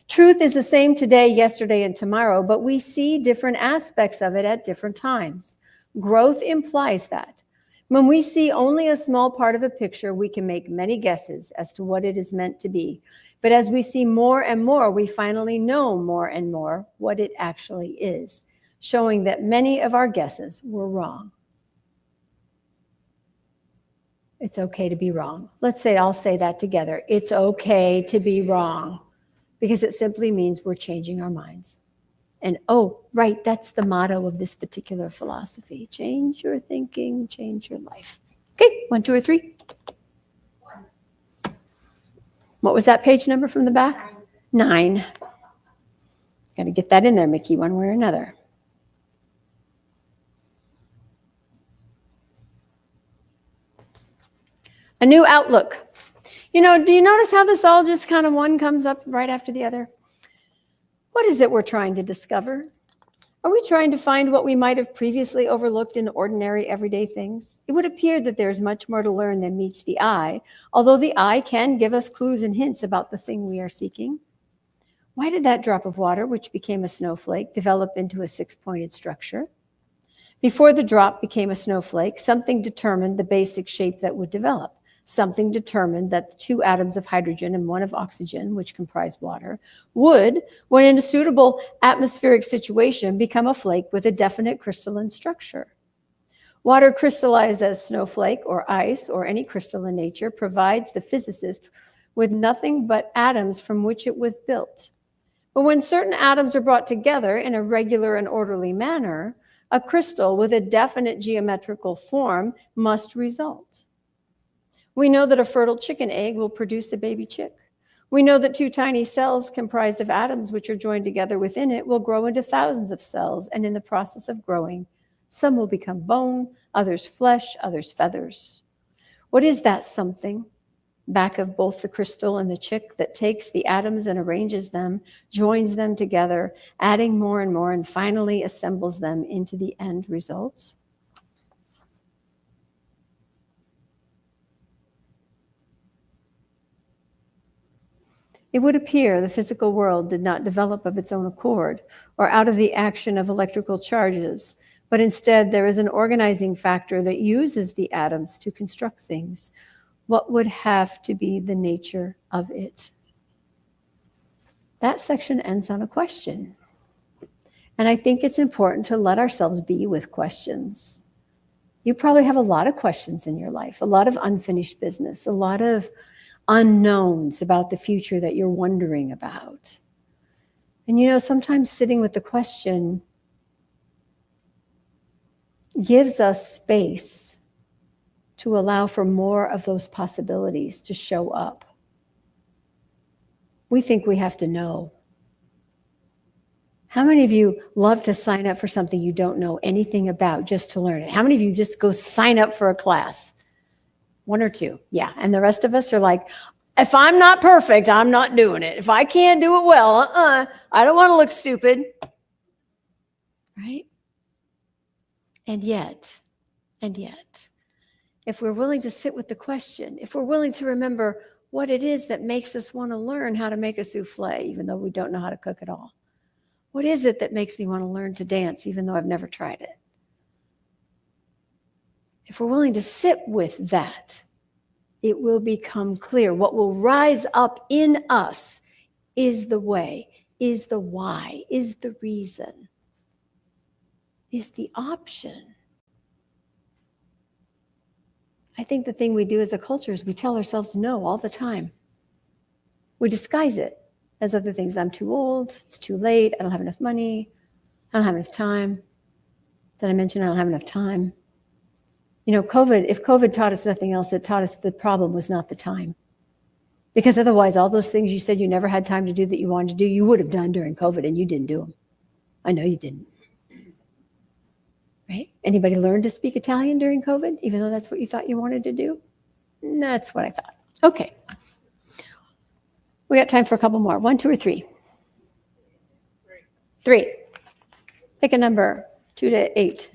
Truth is the same today, yesterday, and tomorrow, but we see different aspects of it at different times. Growth implies that. When we see only a small part of a picture, we can make many guesses as to what it is meant to be. But as we see more and more, we finally know more and more what it actually is, showing that many of our guesses were wrong. It's okay to be wrong. I'll say that together. It's okay to be wrong, because it simply means we're changing our minds. And oh, right, that's the motto of this particular philosophy. Change your thinking, change your life. Okay, 1, 2, or 3? 1. What was that page number from the back? 9. Got to get that in there, Mickey, one way or another. A new outlook. You know, do you notice how this all just kind of one comes up right after the other? What is it we're trying to discover? Are we trying to find what we might have previously overlooked in ordinary everyday things? It would appear that there is much more to learn than meets the eye, although the eye can give us clues and hints about the thing we are seeking. Why did that drop of water, which became a snowflake, develop into a six-pointed structure? Before the drop became a snowflake, something determined the basic shape that would develop. Something determined that the two atoms of hydrogen and one of oxygen, which comprise water, would, when in a suitable atmospheric situation, become a flake with a definite crystalline structure. Water crystallized as snowflake or ice or any crystal in nature provides the physicist with nothing but atoms from which it was built. But when certain atoms are brought together in a regular and orderly manner, a crystal with a definite geometrical form must result. We know that a fertile chicken egg will produce a baby chick. We know that two tiny cells comprised of atoms which are joined together within it will grow into thousands of cells, and in the process of growing, some will become bone, others flesh, others feathers. What is that something back of both the crystal and the chick that takes the atoms and arranges them, joins them together, adding more and more, and finally assembles them into the end result? It would appear the physical world did not develop of its own accord or out of the action of electrical charges, but instead there is an organizing factor that uses the atoms to construct things. What would have to be the nature of it? That section ends on a question. And I think it's important to let ourselves be with questions. You probably have a lot of questions in your life, a lot of unfinished business, a lot of unknowns about the future that you're wondering about. And sometimes sitting with the question gives us space to allow for more of those possibilities to show up. We think we have to know. How many of you love to sign up for something you don't know anything about just to learn it? How many of you just go sign up for a class? One or two, yeah. And the rest of us are like, if I'm not perfect, I'm not doing it. If I can't do it well, I don't want to look stupid. Right? And yet, if we're willing to sit with the question, if we're willing to remember what it is that makes us want to learn how to make a souffle, even though we don't know how to cook at all. What is it that makes me want to learn to dance, even though I've never tried it? If we're willing to sit with that, it will become clear. What will rise up in us is the way, is the why, is the reason, is the option. I think the thing we do as a culture is we tell ourselves no all the time. We disguise it as other things. I'm too old, it's too late, I don't have enough money, I don't have enough time. Did I mention I don't have enough time? If COVID taught us nothing else, it taught us the problem was not the time. Because otherwise, all those things you said you never had time to do that you wanted to do, you would have done during COVID, and you didn't do them. I know you didn't. Right? Anybody learn to speak Italian during COVID, even though that's what you thought you wanted to do? That's what I thought. Okay. We got time for a couple more. 1, 2, or 3? 3. Pick a number. 2 to 8.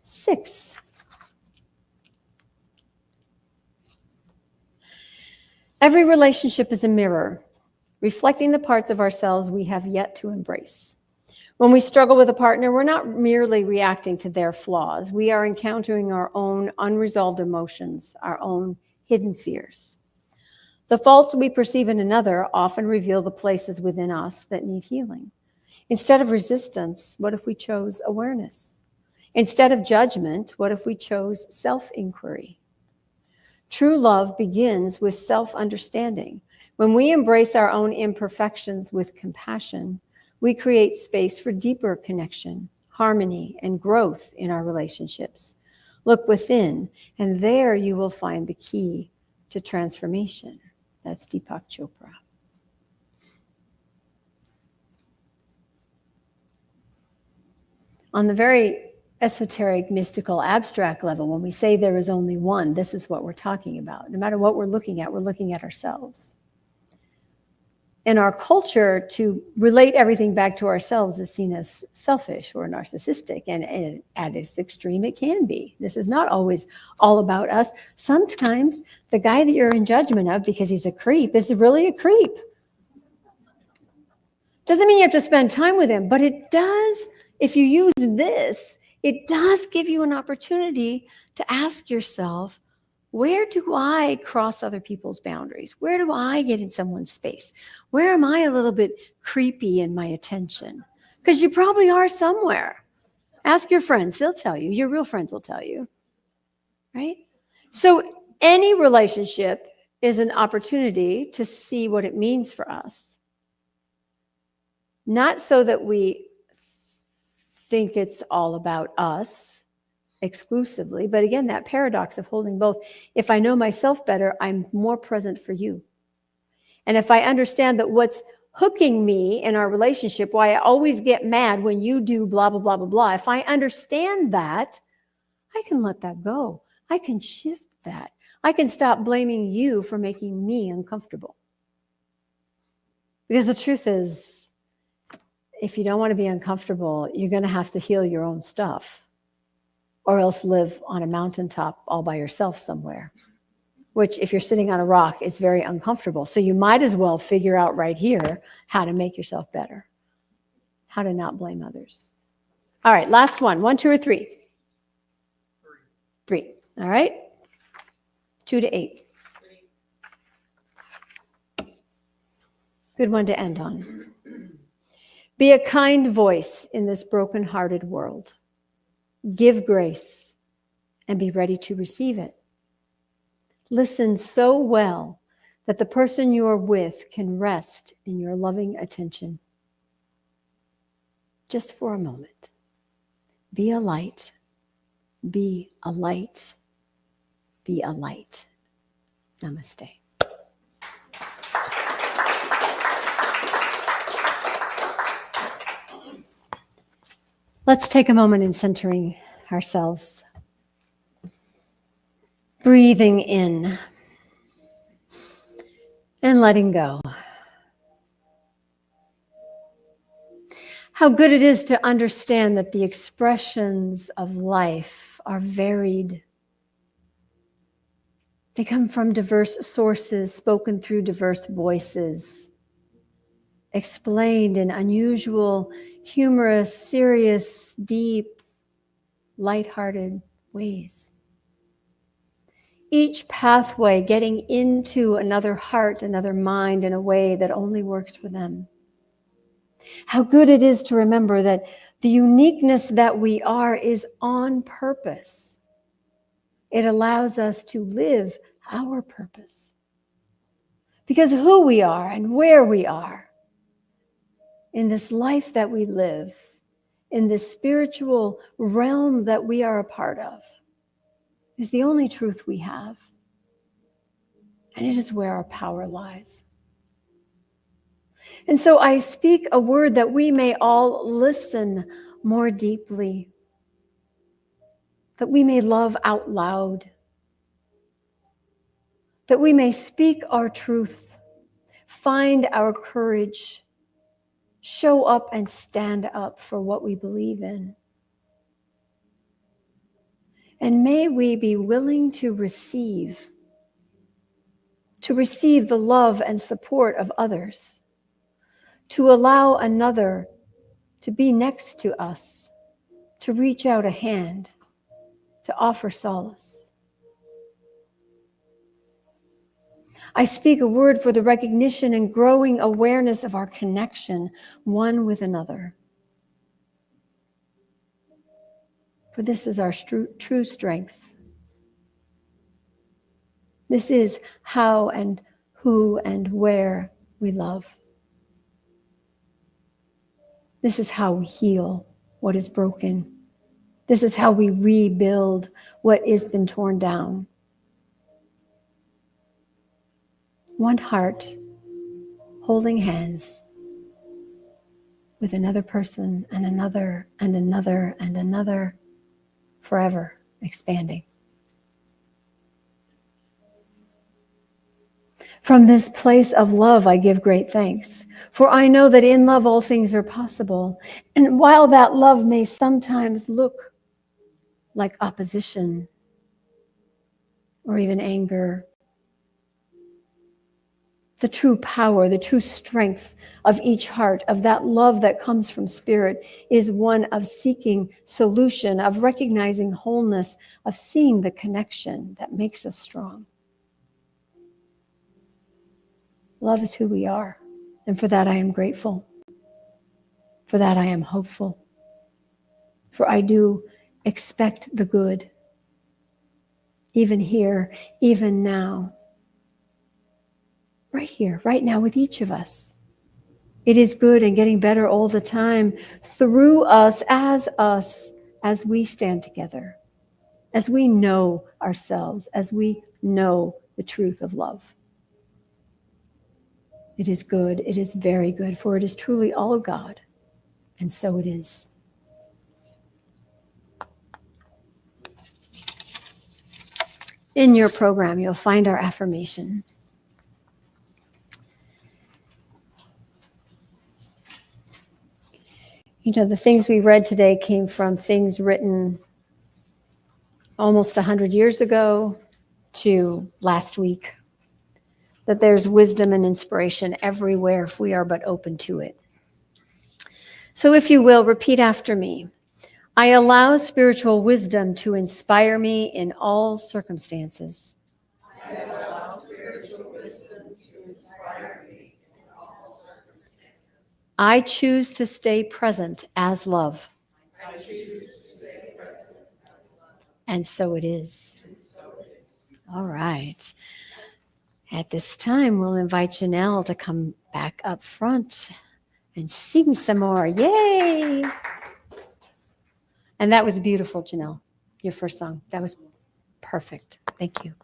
6. Every relationship is a mirror, reflecting the parts of ourselves we have yet to embrace. When we struggle with a partner, we're not merely reacting to their flaws. We are encountering our own unresolved emotions, our own hidden fears. The faults we perceive in another often reveal the places within us that need healing. Instead of resistance, what if we chose awareness? Instead of judgment, what if we chose self-inquiry? True love begins with self-understanding. When we embrace our own imperfections with compassion, we create space for deeper connection, harmony, and growth in our relationships. Look within, and there you will find the key to transformation. That's Deepak Chopra. On the very esoteric, mystical, abstract level, when we say there is only one, this is what we're talking about. No matter what we're looking at ourselves. in our culture, to relate everything back to ourselves is seen as selfish or narcissistic. And at its extreme, it can be. This is not always all about us. Sometimes the guy that you're in judgment of because he's a creep is really a creep. Doesn't mean you have to spend time with him, but it does, if you use this, it does give you an opportunity to ask yourself, where do I cross other people's boundaries? Where do I get in someone's space? Where am I a little bit creepy in my attention? Because you probably are somewhere. Ask your friends, they'll tell you. Your real friends will tell you, right? So any relationship is an opportunity to see what it means for us. Not so that we think it's all about us exclusively, but again, that paradox of holding both. If I know myself better, I'm more present for you. And if I understand that what's hooking me in our relationship, why I always get mad when you do blah, blah, blah, blah, blah, if I understand that, I can let that go. I can shift that. I can stop blaming you for making me uncomfortable. Because the truth is, if you don't want to be uncomfortable, you're going to have to heal your own stuff, or else live on a mountaintop all by yourself somewhere, which if you're sitting on a rock is very uncomfortable. So you might as well figure out right here how to make yourself better, how to not blame others. All right, last one. 1, 2, or 3? 3. All right. 2 to 8. Good one to end on. Be a kind voice in this broken-hearted world. Give grace and be ready to receive it. Listen so well that the person you're with can rest in your loving attention. Just for a moment. Be a light. Be a light. Be a light. Namaste. Let's take a moment in centering ourselves. Breathing in and letting go. How good it is to understand that the expressions of life are varied. They come from diverse sources, spoken through diverse voices, explained in unusual, humorous, serious, deep, lighthearted ways. Each pathway getting into another heart, another mind in a way that only works for them. How good it is to remember that the uniqueness that we are is on purpose. It allows us to live our purpose. Because who we are and where we are in this life that we live, in this spiritual realm that we are a part of, is the only truth we have. And it is where our power lies. And so I speak a word that we may all listen more deeply, that we may love out loud, that we may speak our truth, find our courage, show up and stand up for what we believe in. And may we be willing to receive the love and support of others, to allow another to be next to us, to reach out a hand, to offer solace. I speak a word for the recognition and growing awareness of our connection one with another. For this is our true strength. This is how and who and where we love. This is how we heal what is broken. This is how we rebuild what has been torn down. One heart holding hands with another person and another and another and another, forever expanding. From this place of love, I give great thanks, for I know that in love all things are possible. And while that love may sometimes look like opposition or even anger, the true power, the true strength of each heart, of that love that comes from spirit, is one of seeking solution, of recognizing wholeness, of seeing the connection that makes us strong. Love is who we are, and for that I am grateful. For that I am hopeful. For I do expect the good, even here, even now, right here, right now with each of us. It is good and getting better all the time through us, as we stand together, as we know ourselves, as we know the truth of love. It is good, it is very good, for it is truly all of God, and so it is. In your program, you'll find our affirmation. You know, the things we read today came from things written almost 100 years ago to last week. That there's wisdom and inspiration everywhere if we are but open to it. So if you will, repeat after me. I allow spiritual wisdom to inspire me in all circumstances. I allow spiritual wisdom to inspire me in all circumstances. I choose to stay present as love. I choose to stay present as love. And so it is. All right. At this time, we'll invite Janelle to come back up front and sing some more. Yay! And that was beautiful, Janelle, your first song. That was perfect. Thank you.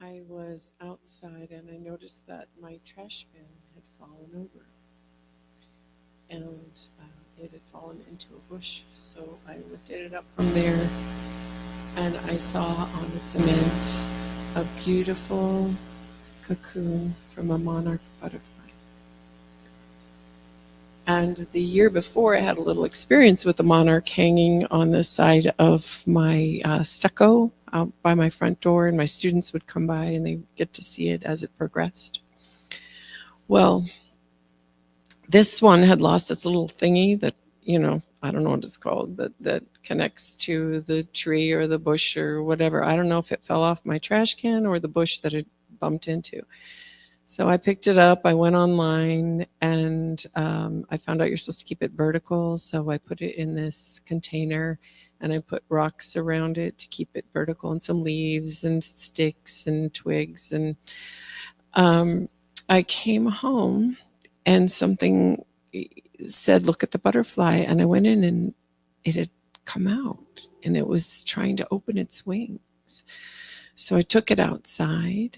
I was outside and I noticed that my trash bin had fallen over. And it had fallen into a bush. So I lifted it up from there and I saw on the cement a beautiful cocoon from a monarch butterfly. And the year before, I had a little experience with the monarch hanging on the side of my stucco out by my front door, and my students would come by and they get to see it as it progressed. Well, this one had lost its little thingy that, I don't know what it's called, but that connects to the tree or the bush or whatever. I don't know if it fell off my trash can or the bush that it bumped into. So I picked it up, I went online, and I found out you're supposed to keep it vertical. So I put it in this container and I put rocks around it to keep it vertical and some leaves and sticks and twigs. And I came home and something said, look at the butterfly. And I went in and it had come out and it was trying to open its wings. So I took it outside.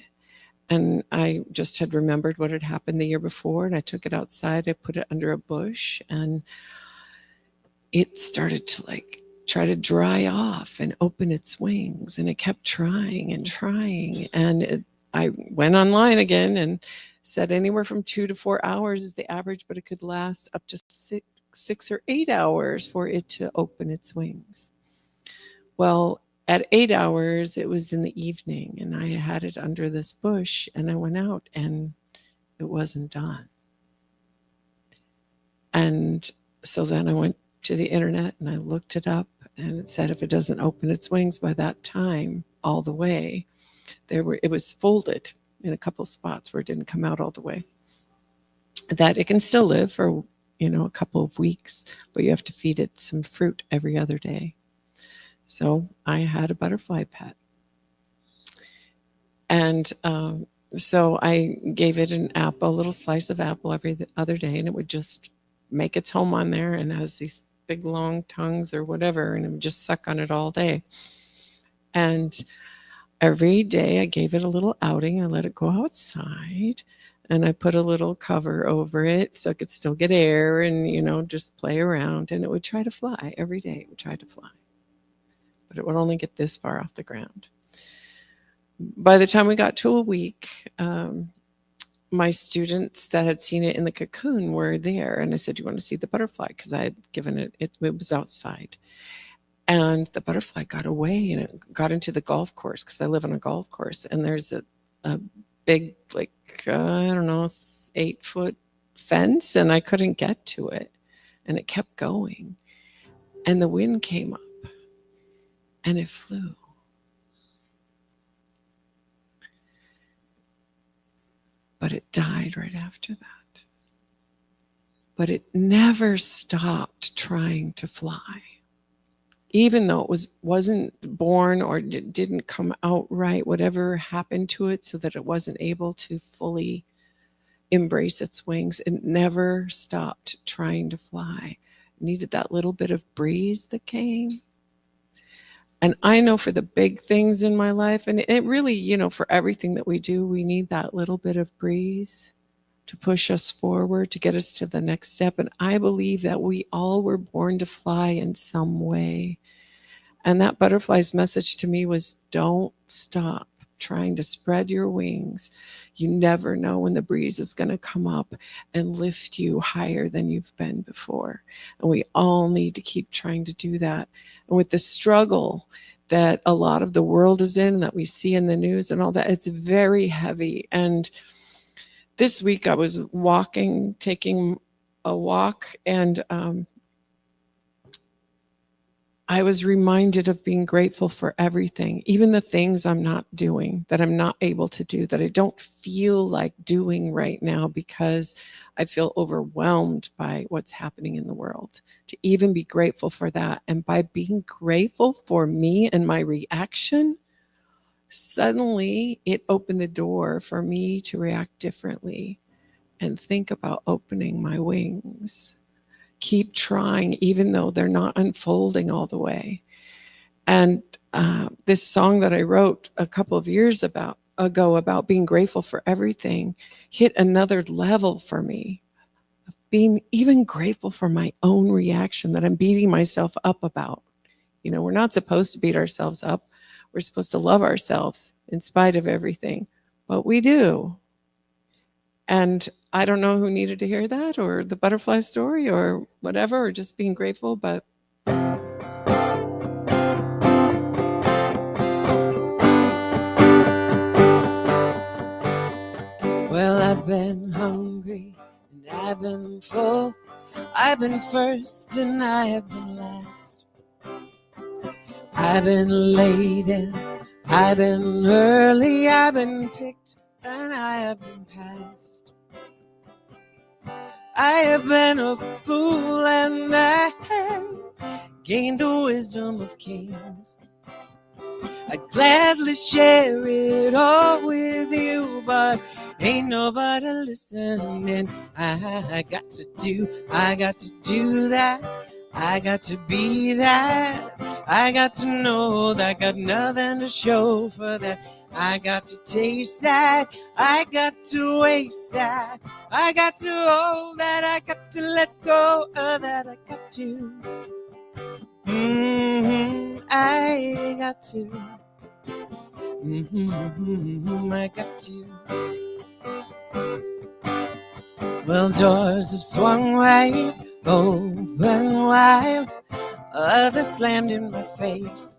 And I just had remembered what had happened the year before, and I took it outside. I put it under a bush, and it started to try to dry off and open its wings, and it kept trying and trying. And I went online again and said anywhere from 2 to 4 hours is the average, but it could last up to 6 or 8 hours for it to open its wings. Well, at 8 hours, it was in the evening, and I had it under this bush, and I went out, and it wasn't done. And so then I went to the internet, and I looked it up, and it said if it doesn't open its wings by that time all the way, it was folded in a couple spots where it didn't come out all the way, that it can still live for, a couple of weeks, but you have to feed it some fruit every other day. So I had a butterfly pet. And so I gave it an apple, a little slice of apple every other day, and it would just make its home on there and has these big long tongues or whatever, and it would just suck on it all day. And every day I gave it a little outing. I let it go outside, and I put a little cover over it so it could still get air and, just play around. And it would try to fly every day. It would try to fly. but it would only get this far off the ground. By the time we got to a week, my students that had seen it in the cocoon were there. And I said, "Do you want to see the butterfly?" Because I had given it was outside. And the butterfly got away and it got into the golf course, because I live on a golf course. And there's a big, like, I don't know, 8-foot fence, and I couldn't get to it. And it kept going. And the wind came up and it flew. But it died right after that. But it never stopped trying to fly. Even though it wasn't born or didn't come out right, whatever happened to it so that it wasn't able to fully embrace its wings, it never stopped trying to fly. It needed that little bit of breeze that came. And I know for the big things in my life, and it really, for everything that we do, we need that little bit of breeze to push us forward, to get us to the next step. And I believe that we all were born to fly in some way. And that butterfly's message to me was, don't stop trying to spread your wings. You never know when the breeze is going to come up and lift you higher than you've been before. And we all need to keep trying to do that. And with the struggle that a lot of the world is in, that we see in the news and all that, it's very heavy. And this week I was taking a walk, and I was reminded of being grateful for everything, even the things I'm not doing, that I'm not able to do, that I don't feel like doing right now because I feel overwhelmed by what's happening in the world. To even be grateful for that. And by being grateful for me and my reaction, suddenly it opened the door for me to react differently and think about opening my wings. Keep trying, even though they're not unfolding all the way. And this song that I wrote a couple of years ago about being grateful for everything hit another level for me, of being even grateful for my own reaction that I'm beating myself up about. We're not supposed to beat ourselves up. We're supposed to love ourselves in spite of everything, but we do. And I don't know who needed to hear that, or the butterfly story, or whatever, or just being grateful, but well, I've been hungry and I've been full. I've been first and I have been last. I've been late and I've been early. I've been picked and I have been passed. I have been a fool and I have gained the wisdom of kings. I'd gladly share it all with you, but ain't nobody listening. I got to do that. I got to be that. I got to know that I got nothing to show for that. I got to taste that. I got to waste that. I got to hold that. I got to let go of that. I got to. I got to. I got to. Well, doors have swung wide, open wide. Others slammed in my face.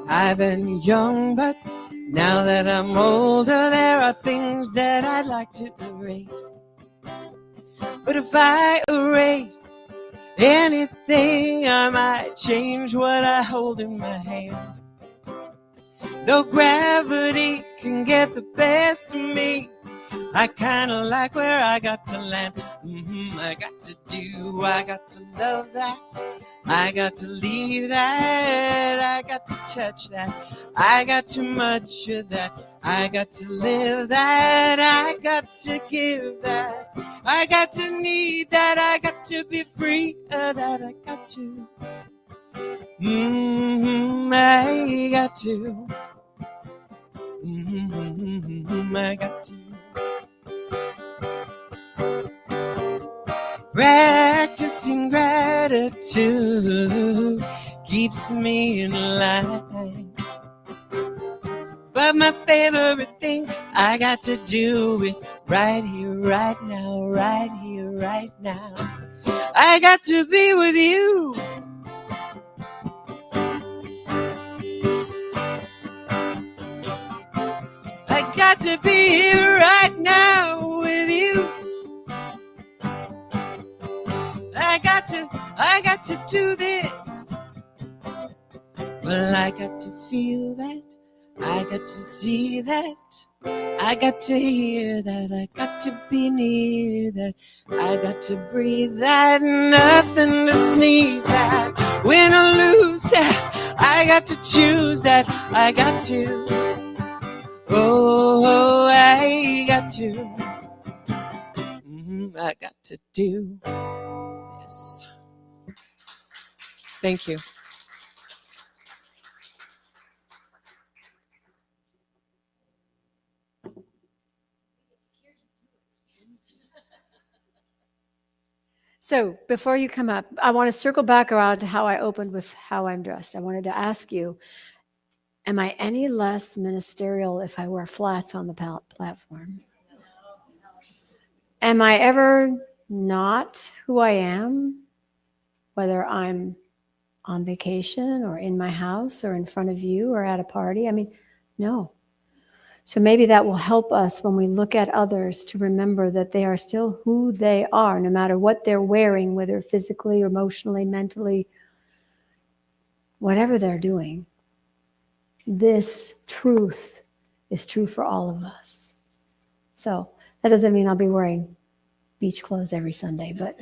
I've been young, but now that I'm older, there are things that I'd like to erase. But if I erase anything, I might change what I hold in my hand. Though gravity can get the best of me, I kinda like where I got to land. I got to do, I got to love that. I got to leave that. I got to touch that. I got too much of that. I got to live that. I got to give that. I got to need that. I got to be free of that. I got to. I got to. I got to. Practicing gratitude keeps me in line. But my favorite thing I got to do is right here, right now, right here, right now. I got to be with you. I got to be here right now with you. I got to do this. Well, I got to feel that. I got to see that. I got to hear that. I got to be near that. I got to breathe that. Nothing to sneeze at. Win or lose that. I got to choose that. I got to. Oh, I got to. I got to do this. Thank you. So before you come up, I want to circle back around to how I opened with how I'm dressed. I wanted to ask you, am I any less ministerial if I wear flats on the platform? Am I ever not who I am, whether I'm on vacation or in my house or in front of you or at a party? I mean, no. So maybe that will help us when we look at others to remember that they are still who they are, no matter what they're wearing, whether physically, emotionally, mentally, whatever they're doing. This truth is true for all of us. So that doesn't mean I'll be wearing beach clothes every Sunday, but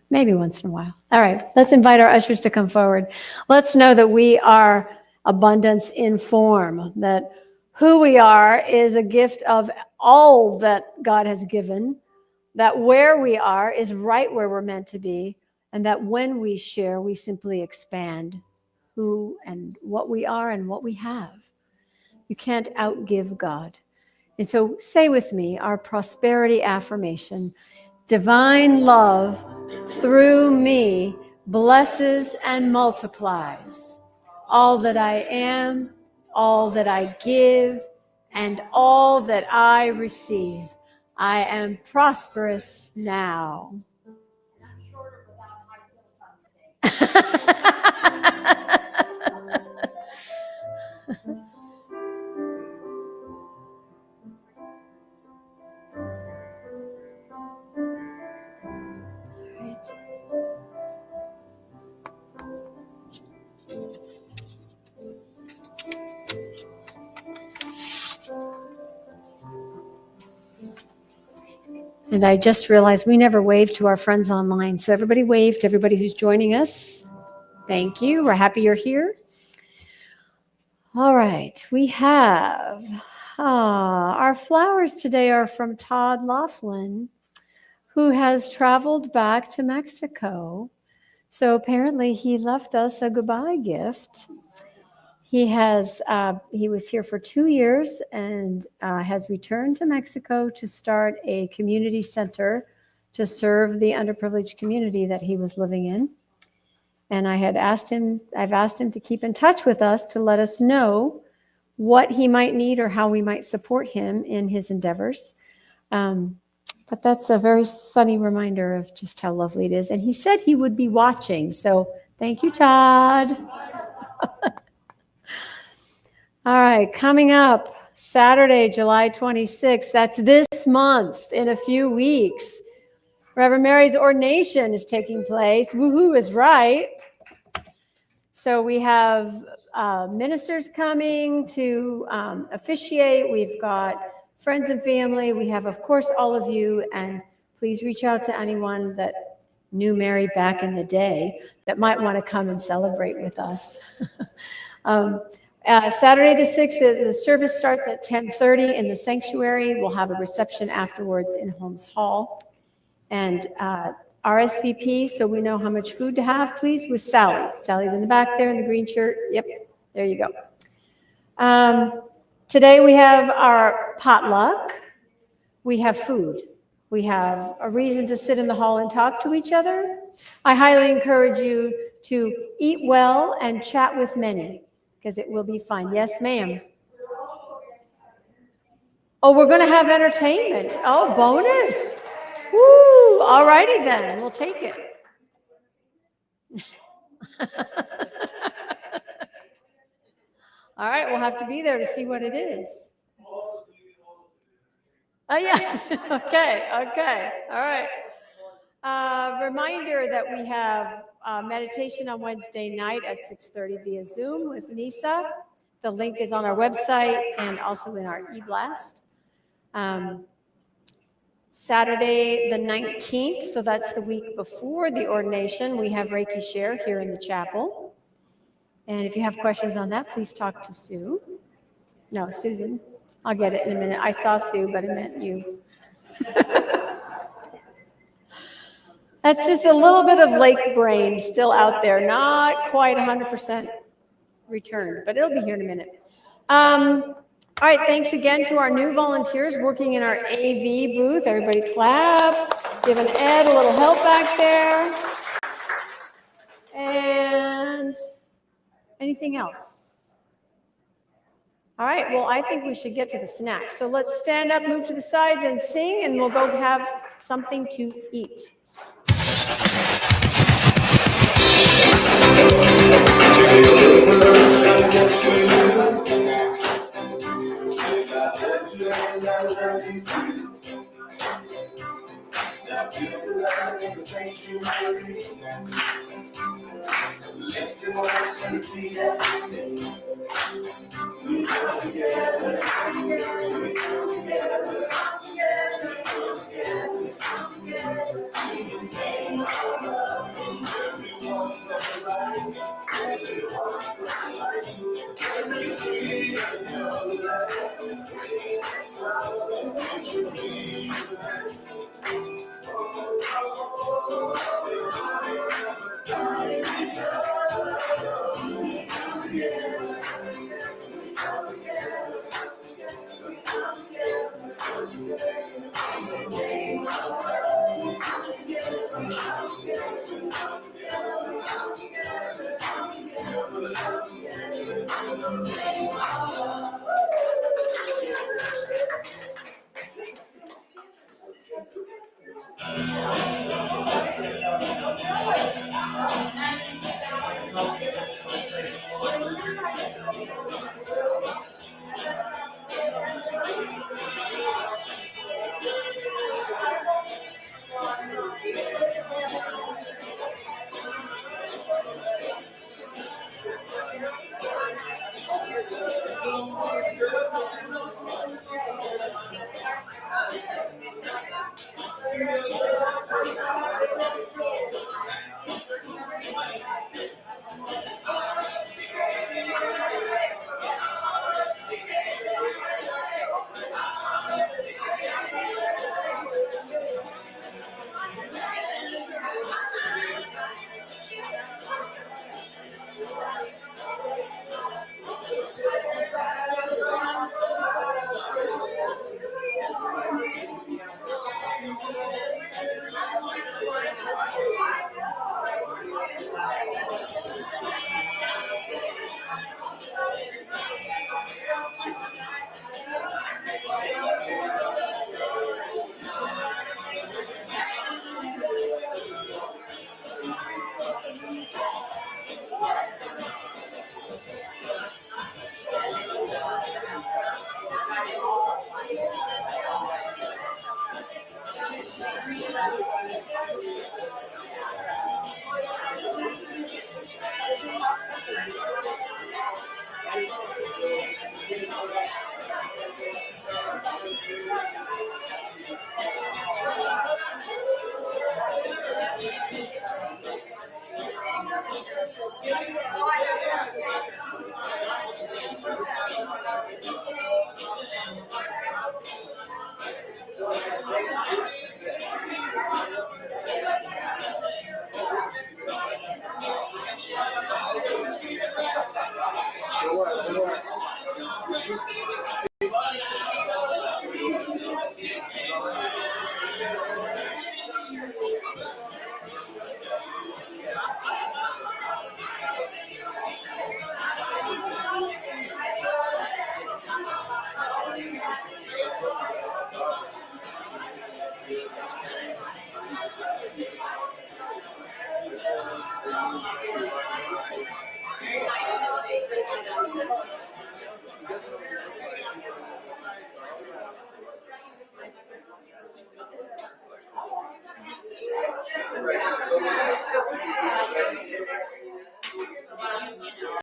maybe once in a while. All right, let's invite our ushers to come forward. Let's know that we are abundance in form, that who we are is a gift of all that God has given, that where we are is right where we're meant to be, and that when we share, we simply expand who and what we are and what we have. You can't outgive God. And so say with me our prosperity affirmation: divine love through me blesses and multiplies all that I am, all that I give, and all that I receive. I am prosperous now. And I just realized we never waved to our friends online. So everybody wave to everybody who's joining us. Thank you. We're happy you're here. All right. We have our flowers today are from Todd Laughlin, who has traveled back to Mexico. So apparently he left us a goodbye gift. He was here for 2 years and has returned to Mexico to start a community center to serve the underprivileged community that he was living in. And I've asked him to keep in touch with us to let us know what he might need or how we might support him in his endeavors. But that's a very sunny reminder of just how lovely it is. And he said he would be watching. So thank you, Todd. All right, coming up Saturday, July 26th. That's this month, in a few weeks. Reverend Mary's ordination is taking place. Woohoo is right. So we have ministers coming to officiate. We've got friends and family. We have, of course, all of you. And please reach out to anyone that knew Mary back in the day that might want to come and celebrate with us. Saturday the 6th, the service starts at 10:30 in the sanctuary. We'll have a reception afterwards in Holmes Hall. And RSVP, so we know how much food to have, please, with Sally. Sally's in the back there in the green shirt. Yep, there you go. Today we have our potluck. We have food. We have a reason to sit in the hall and talk to each other. I highly encourage you to eat well and chat with many, because it will be fun. Yes, ma'am. Oh, we're going to have entertainment. Oh, bonus. Woo. All righty then. We'll take it. All right. We'll have to be there to see what it is. Oh, yeah. Okay. Okay. All right. Reminder that we have meditation on Wednesday night at 6:30 via Zoom with Nisa. The link is on our website and also in our e-blast. Saturday the 19th, so that's the week before the ordination, we have Reiki Share here in the chapel. And if you have questions on that, please talk to Sue. No, Susan. I'll get it in a minute. I saw Sue, but I meant you. That's just a little bit of lake brain still out there, not quite 100% returned, but it'll be here in a minute. All right, thanks again to our new volunteers working in our AV booth. Everybody clap. Giving Ed a little help back there. And anything else? All right, well, I think we should get to the snacks. So let's stand up, move to the sides, and sing, and we'll go have something to eat. Lift your voice and repeat after me. We come together, we come together, we come together, we come together, we come together. In the name of love, every walk of life, every walk of life, every breath of love, every power that you breathe.